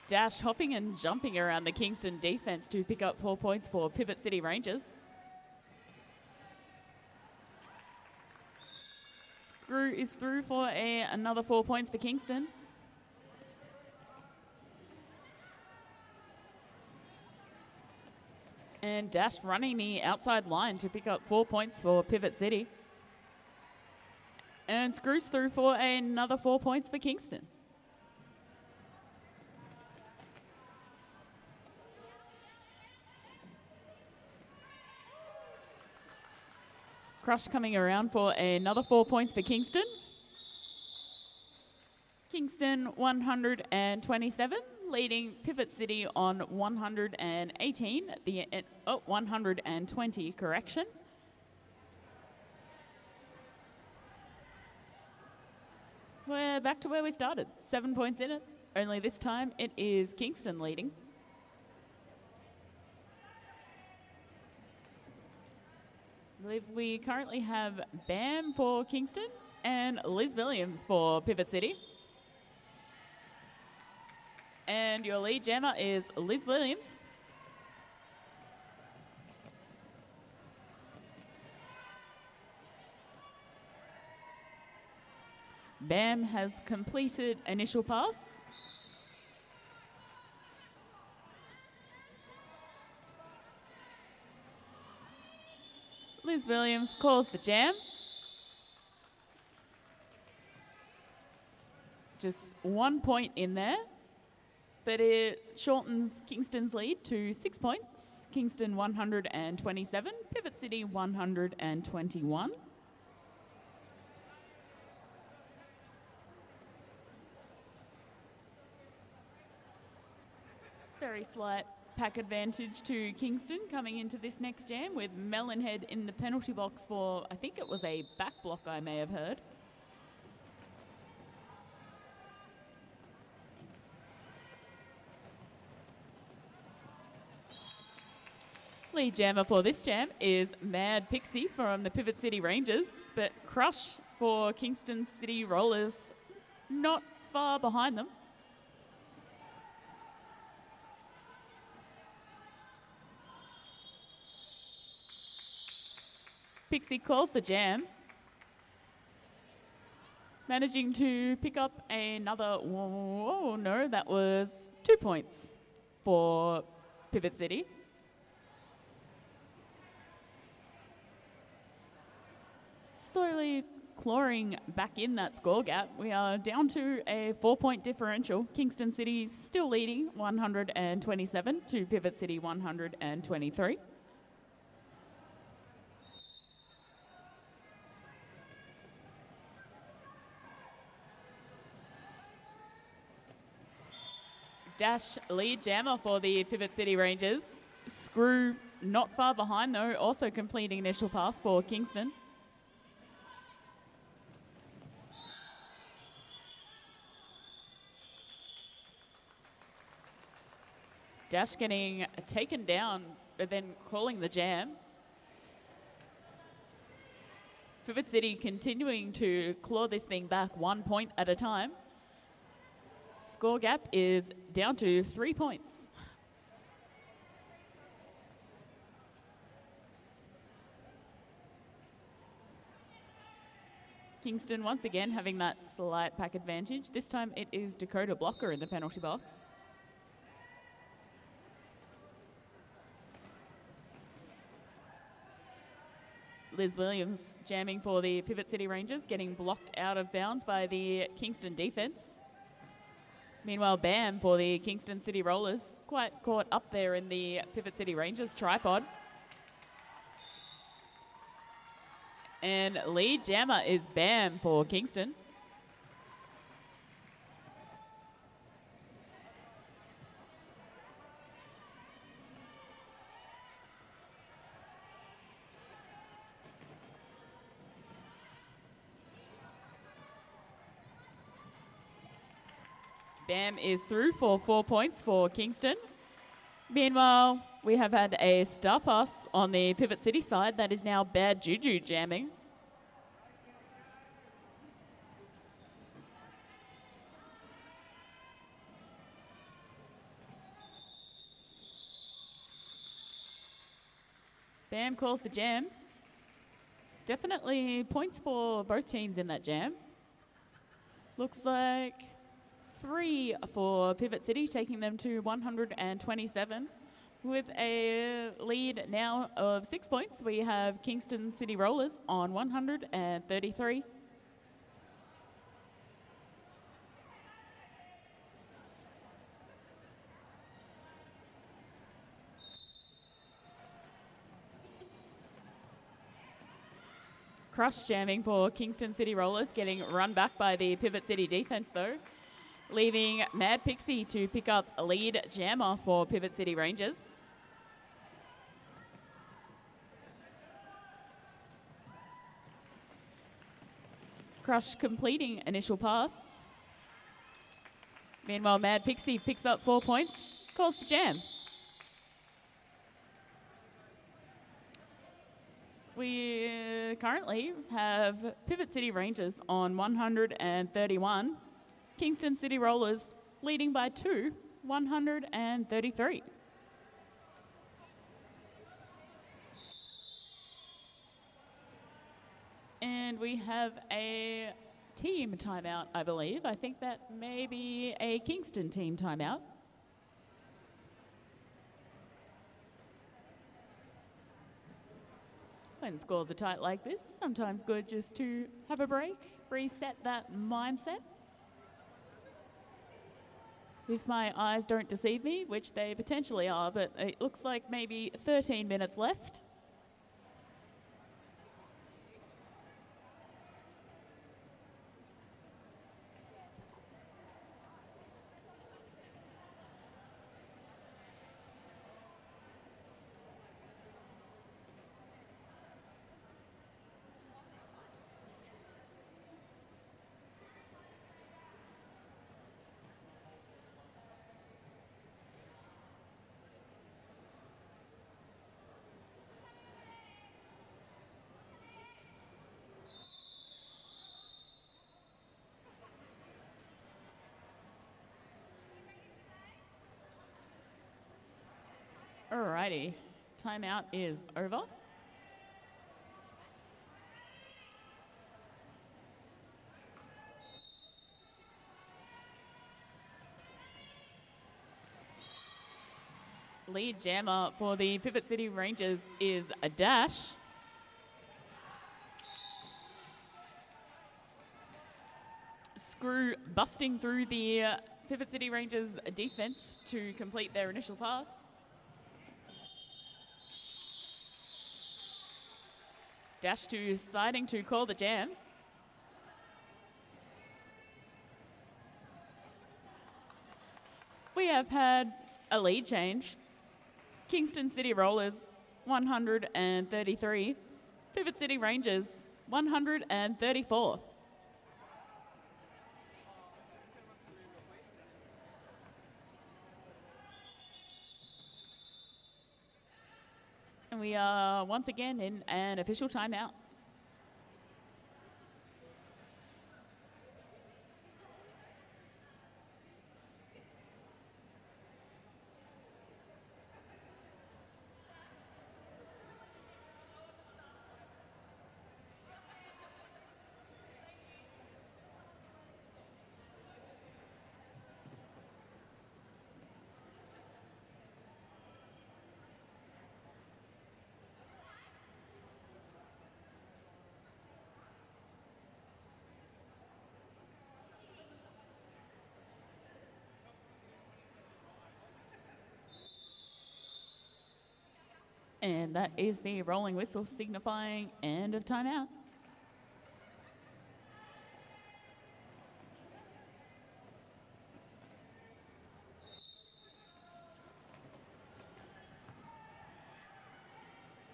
Dash hopping and jumping around the Kingston defence to pick up 4 points for Pivot City Rangers. Screw is through for another 4 points for Kingston. And Dash running the outside line to pick up 4 points for Pivot City. And Screws through for another 4 points for Kingston. Crush coming around for another 4 points for Kingston. Kingston 127, leading Pivot City on 118, 120, correction. We're back to where we started, 7 points in it. Only this time it is Kingston leading. I believe we currently have Bam for Kingston and Liz Williams for Pivot City. And your lead jammer is Liz Williams. Bam has completed initial pass. Liz Williams calls the jam. Just 1 point in there, but it shortens Kingston's lead to 6 points. Kingston 127, Pivot City 121. Very slight pack advantage to Kingston coming into this next jam with Melonhead in the penalty box for, I think it was a back block I may have heard. Lead jammer for this jam is Mad Pixie from the Pivot City Rangers, but Crush for Kingston City Rollers not far behind them. Pixie calls the jam, managing to pick up another, whoa, no, that was 2 points for Pivot City. Slowly clawing back in that score gap. We are down to a 4 point differential. Kingston City still leading 127 to Pivot City 123. Dash lead jammer for the Pivot City Rangers. Screw not far behind though, also completing initial pass for Kingston. Dash getting taken down, but then calling the jam. Pivot City continuing to claw this thing back 1 point at a time. Score gap is down to 3 points. Kingston once again having that slight pack advantage. This time it is Dakota Blocker in the penalty box. Liz Williams jamming for the Pivot City Rangers, getting blocked out of bounds by the Kingston defence. Meanwhile, Bam for the Kingston City Rollers, quite caught up there in the Pivot City Rangers tripod. And lead jammer is Bam for Kingston. Bam is through for 4 points for Kingston. Meanwhile, we have had a star pass on the Pivot City side. That is now Bad Juju jamming. Bam calls the jam. Definitely points for both teams in that jam. Looks like 3 for Pivot City, taking them to 127. With a lead now of 6 points, we have Kingston City Rollers on 133. Crush jamming for Kingston City Rollers, getting run back by the Pivot City defense though, leaving Mad Pixie to pick up a lead jammer for Pivot City Rangers. Crush completing initial pass. Meanwhile, Mad Pixie picks up 4 points, calls the jam. We currently have Pivot City Rangers on 131. Kingston City Rollers leading by 2, 133. And we have a team timeout, I believe. I think that may be a Kingston team timeout. When scores are tight like this, sometimes good just to have a break, reset that mindset. If my eyes don't deceive me, which they potentially are, but it looks like maybe 13 minutes left. Alrighty, timeout is over. Lead jammer for the Pivot City Rangers is a Dash. Screw busting through the Pivot City Rangers defense to complete their initial pass. Dash to siding to call the jam. We have had a lead change. Kingston City Rollers, 133. Pivot City Rangers, 134. And we are once again in an official timeout. And that is the rolling whistle signifying end of timeout.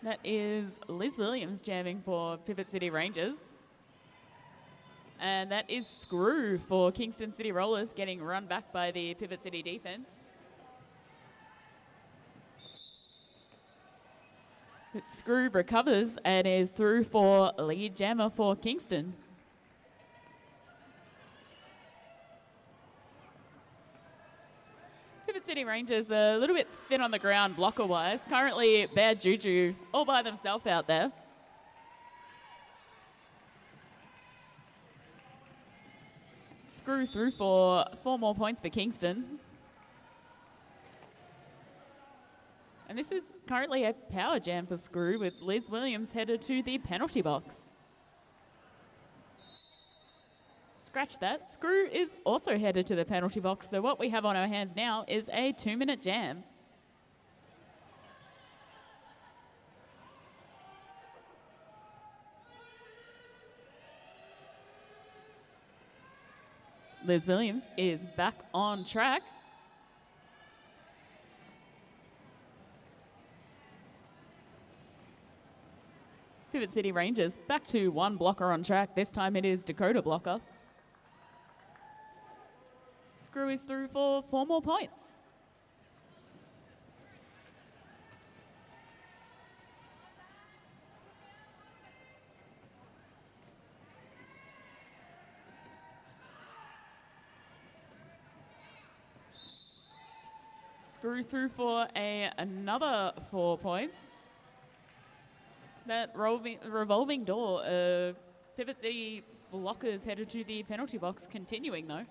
That is Liz Williams jamming for Pivot City Rangers. And that is Screw for Kingston City Rollers, getting run back by the Pivot City defense. But Screw recovers and is through for lead jammer for Kingston. Pivot Pivot City Rangers a little bit thin on the ground blocker-wise. Currently, Bad Juju all by themselves out there. Screw through for 4 more points for Kingston. And this is currently a power jam for Screw with Liz Williams headed to the penalty box. Scratch that. Screw is also headed to the penalty box. So what we have on our hands now is a 2-minute jam. Liz Williams is back on track. Pivot City Rangers back to 1 blocker on track. This time it is Dakota blocker. Screw is through for 4 more points. Screw through for another 4 points. That revolving door of Pivot City blockers headed to the penalty box, continuing though.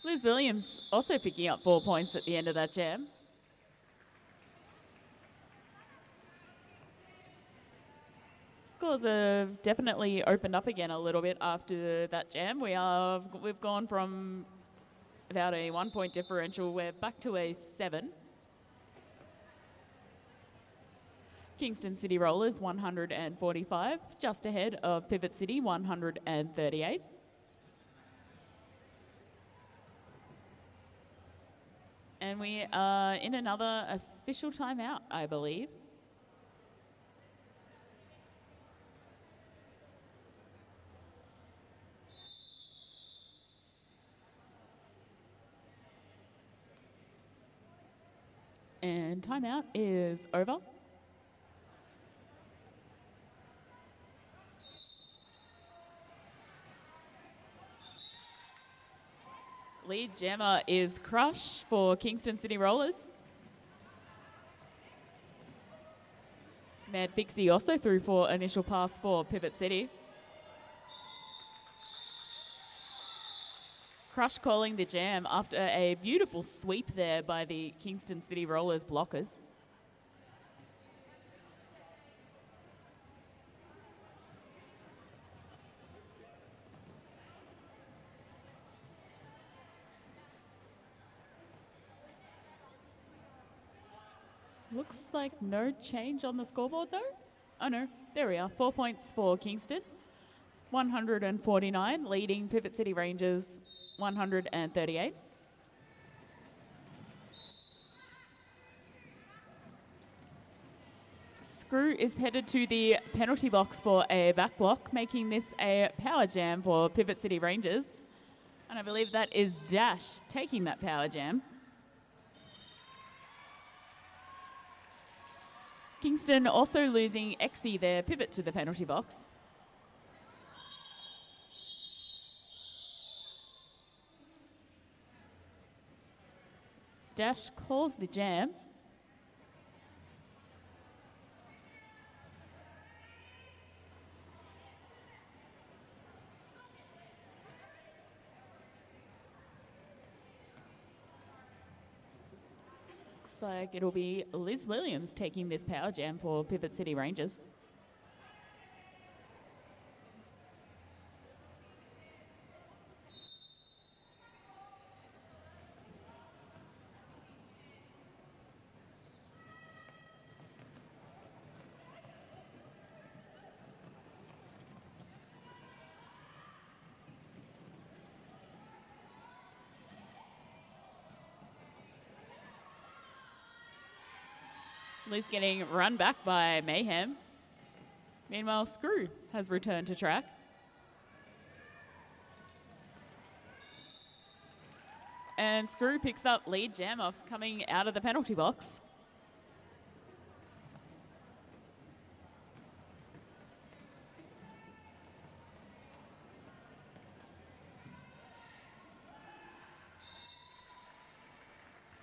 Liz Williams also picking up 4 points at the end of that jam. Scores have definitely opened up again a little bit after that jam. We've gone from about a 1 point differential. We're back to a 7. Kingston City Rollers 145, just ahead of Pivot City 138. And we are in another official timeout, I believe. And timeout is over. Lead jammer is Crush for Kingston City Rollers. Mad Pixie also threw for initial pass for Pivot City. Crush calling the jam after a beautiful sweep there by the Kingston City Rollers blockers. Looks like no change on the scoreboard though. Oh no, there we are. 4 points for Kingston. 149, leading Pivot City Rangers 138. Screw is headed to the penalty box for a back block, making this a power jam for Pivot City Rangers. And I believe that is Dash taking that power jam. Kingston also losing Exie, their pivot, to the penalty box. Dash calls the jam. Looks like it'll be Liz Williams taking this power jam for Pivot City Rangers. Liz getting run back by Mayhem. Meanwhile, Screw has returned to track. And Screw picks up lead jam off coming out of the penalty box.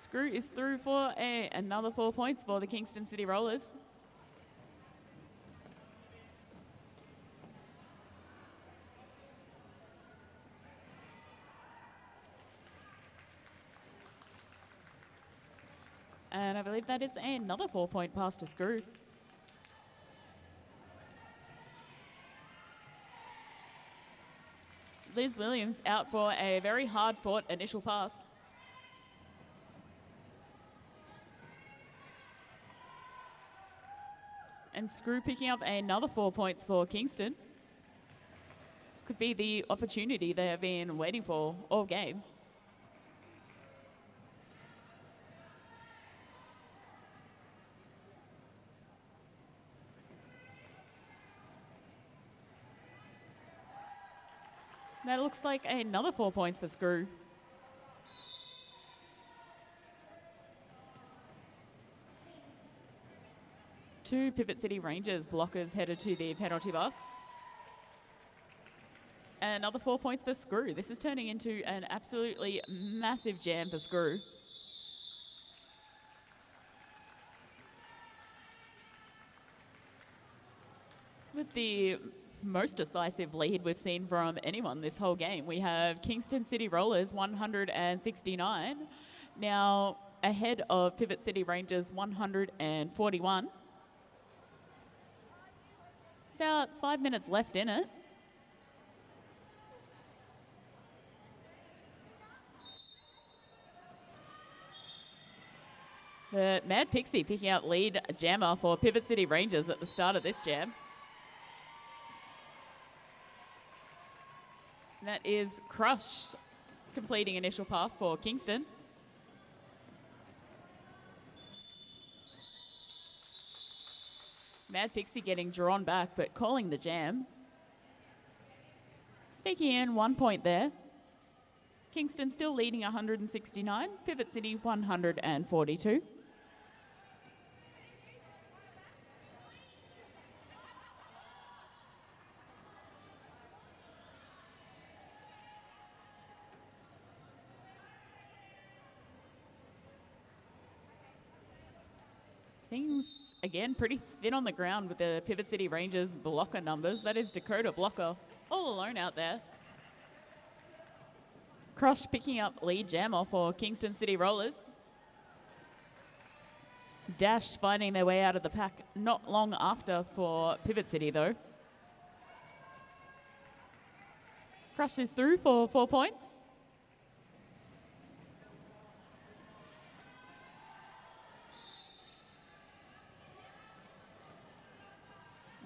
Screw is through for another 4 points for the Kingston City Rollers. And I believe that is another 4-point pass to Screw. Liz Williams out for a very hard-fought initial pass. And Screw picking up another 4 points for Kingston. This could be the opportunity they have been waiting for all game. That looks like another 4 points for Screw. Two Pivot City Rangers blockers headed to the penalty box. Another 4 points for Screw. This is turning into an absolutely massive jam for Screw. With the most decisive lead we've seen from anyone this whole game, we have Kingston City Rollers 169, now ahead of Pivot City Rangers 141. About 5 minutes left in it. But Mad Pixie picking out lead jammer for Pivot City Rangers at the start of this jam. That is Crush completing initial pass for Kingston. Mad Pixie getting drawn back, but calling the jam. Sneaking in 1 point there. Kingston still leading 169, Pivot City 142. Things, again, pretty thin on the ground with the Pivot City Rangers blocker numbers. That is Dakota Blocker all alone out there. Crush picking up lead jammer for Kingston City Rollers. Dash finding their way out of the pack not long after for Pivot City, though. Crush is through for 4 points.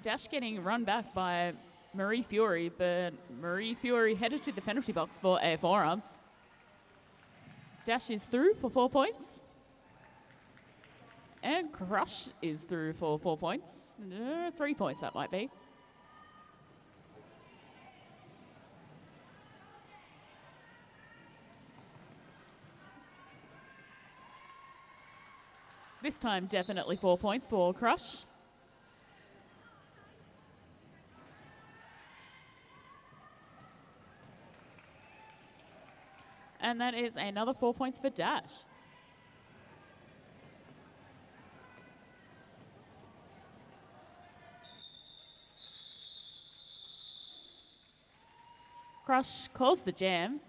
Dash getting run back by Marie Fury, but Marie Fury headed to the penalty box for a forearms. Dash is through for 4 points. And Crush is through for 4 points. 3 points that might be. This time definitely 4 points for Crush. And that is another 4 points for Dash. Crush calls the jam.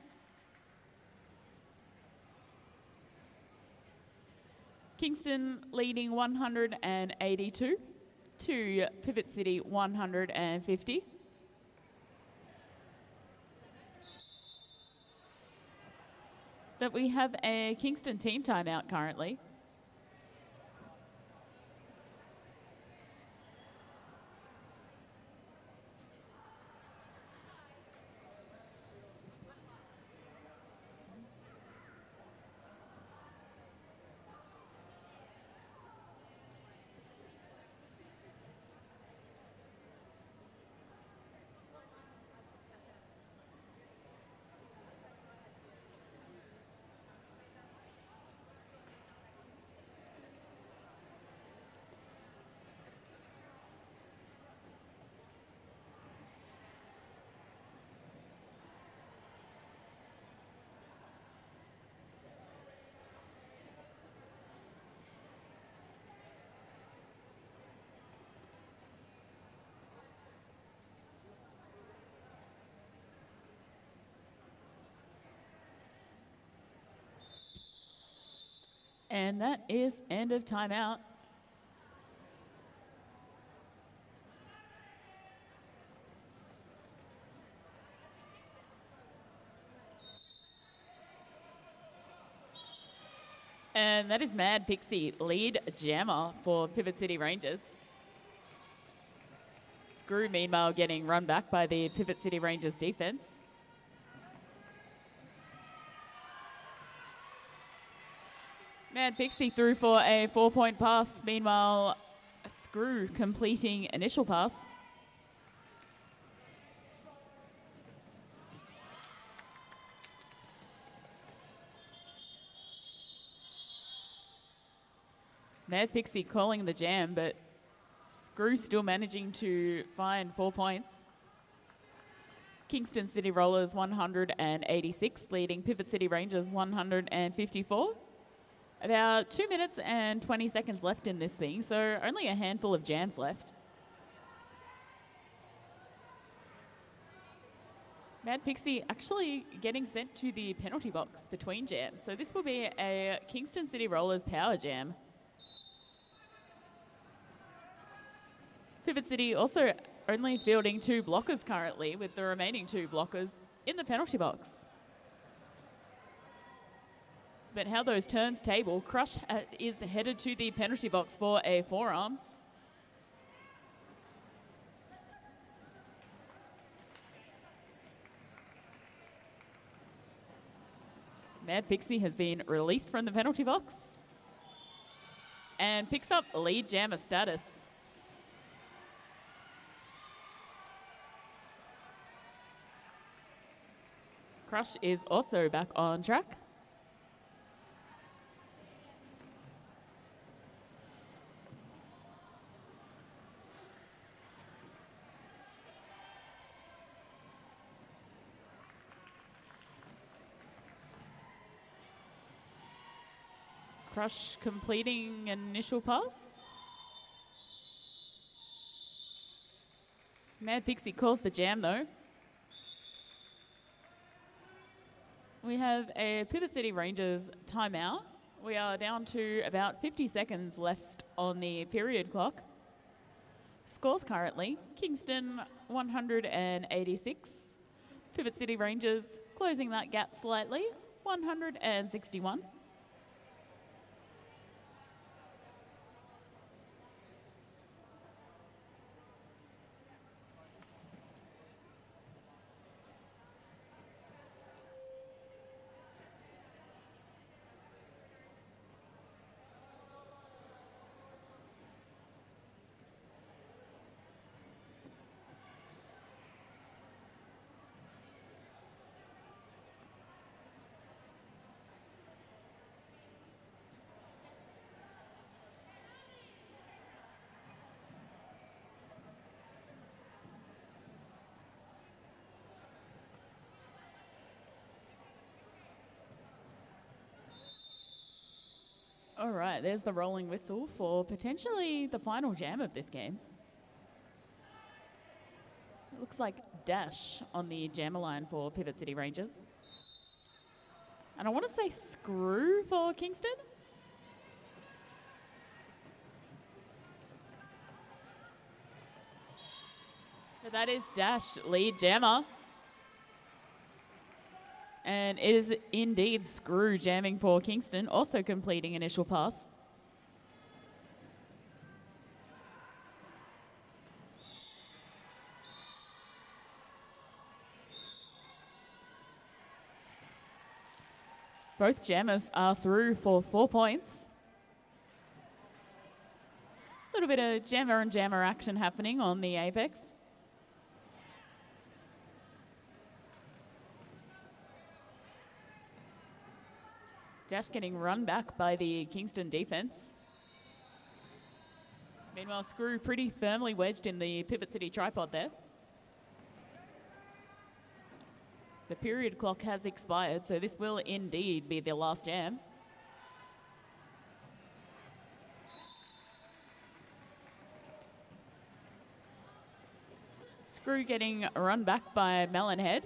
Kingston leading 182 to Pivot City 150. But we have a Kingston team timeout currently. And that is end of timeout. And that is Mad Pixie, lead jammer for Pivot City Rangers. Screw, meanwhile, getting run back by the Pivot City Rangers defense. Mad Pixie through for a 4-point pass. Meanwhile, Screw completing initial pass. Mad Pixie calling the jam, but Screw still managing to find 4 points. Kingston City Rollers 186, leading Pivot City Rangers 154. About 2 minutes and 20 seconds left in this thing, so only a handful of jams left. Mad Pixie actually getting sent to the penalty box between jams, so this will be a Kingston City Rollers power jam. Pivot City also only fielding 2 blockers currently, with the remaining 2 blockers in the penalty box. But how those turns table, Crush is headed to the penalty box for a forearms. Mad Pixie has been released from the penalty box and picks up lead jammer status. Crush is also back on track. Crush completing initial pass. Mad Pixie calls the jam though. We have a Pivot City Rangers timeout. We are down to about 50 seconds left on the period clock. Scores currently, Kingston 186. Pivot City Rangers closing that gap slightly, 161. All right, there's the rolling whistle for potentially the final jam of this game. It looks like Dash on the jammer line for Pivot City Rangers. And I want to say Screw for Kingston. But that is Dash, lead jammer. And it is indeed Screw jamming for Kingston, also completing initial pass. Both jammers are through for 4 points. A little bit of jammer and jammer action happening on the apex. Dash getting run back by the Kingston defense. Meanwhile, Screw pretty firmly wedged in the Pivot City tripod there. The period clock has expired, so this will indeed be the last jam. Screw getting run back by Melonhead.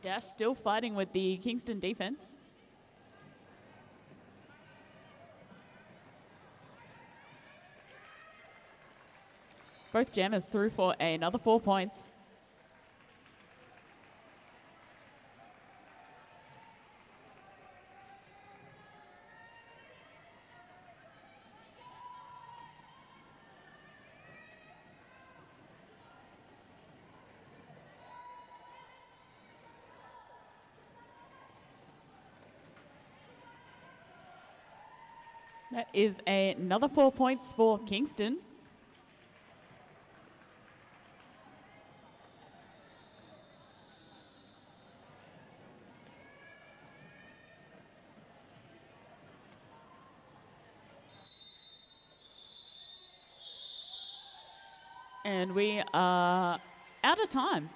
Dash still fighting with the Kingston defense. Both jammers through for another 4 points. That is another 4 points for Kingston. And we are out of time.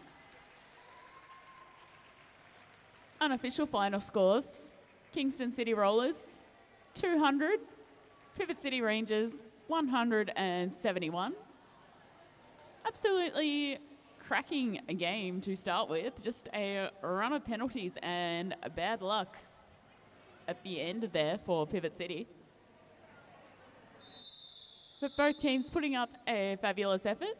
Unofficial final scores: Kingston City Rollers 200, Pivot City Rangers 171. Absolutely cracking a game to start with. Just a run of penalties and bad luck at the end there for Pivot City. But both teams putting up a fabulous effort.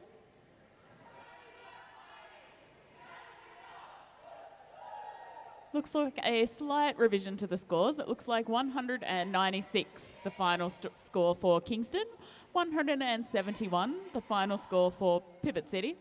Looks like a slight revision to the scores. It looks like 196, the final score for Kingston, 171, the final score for Pivot City.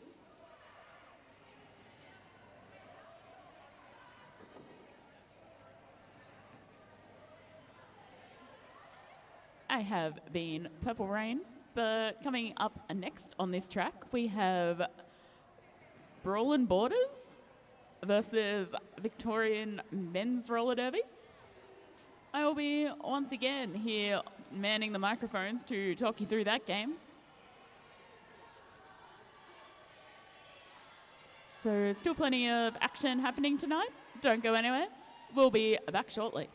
I have been Purple Rain, but coming up next on this track, we have Brawlin' Borders versus Victorian Men's Roller Derby. I will be once again here manning the microphones to talk you through that game. So still plenty of action happening tonight. Don't go anywhere. We'll be back shortly.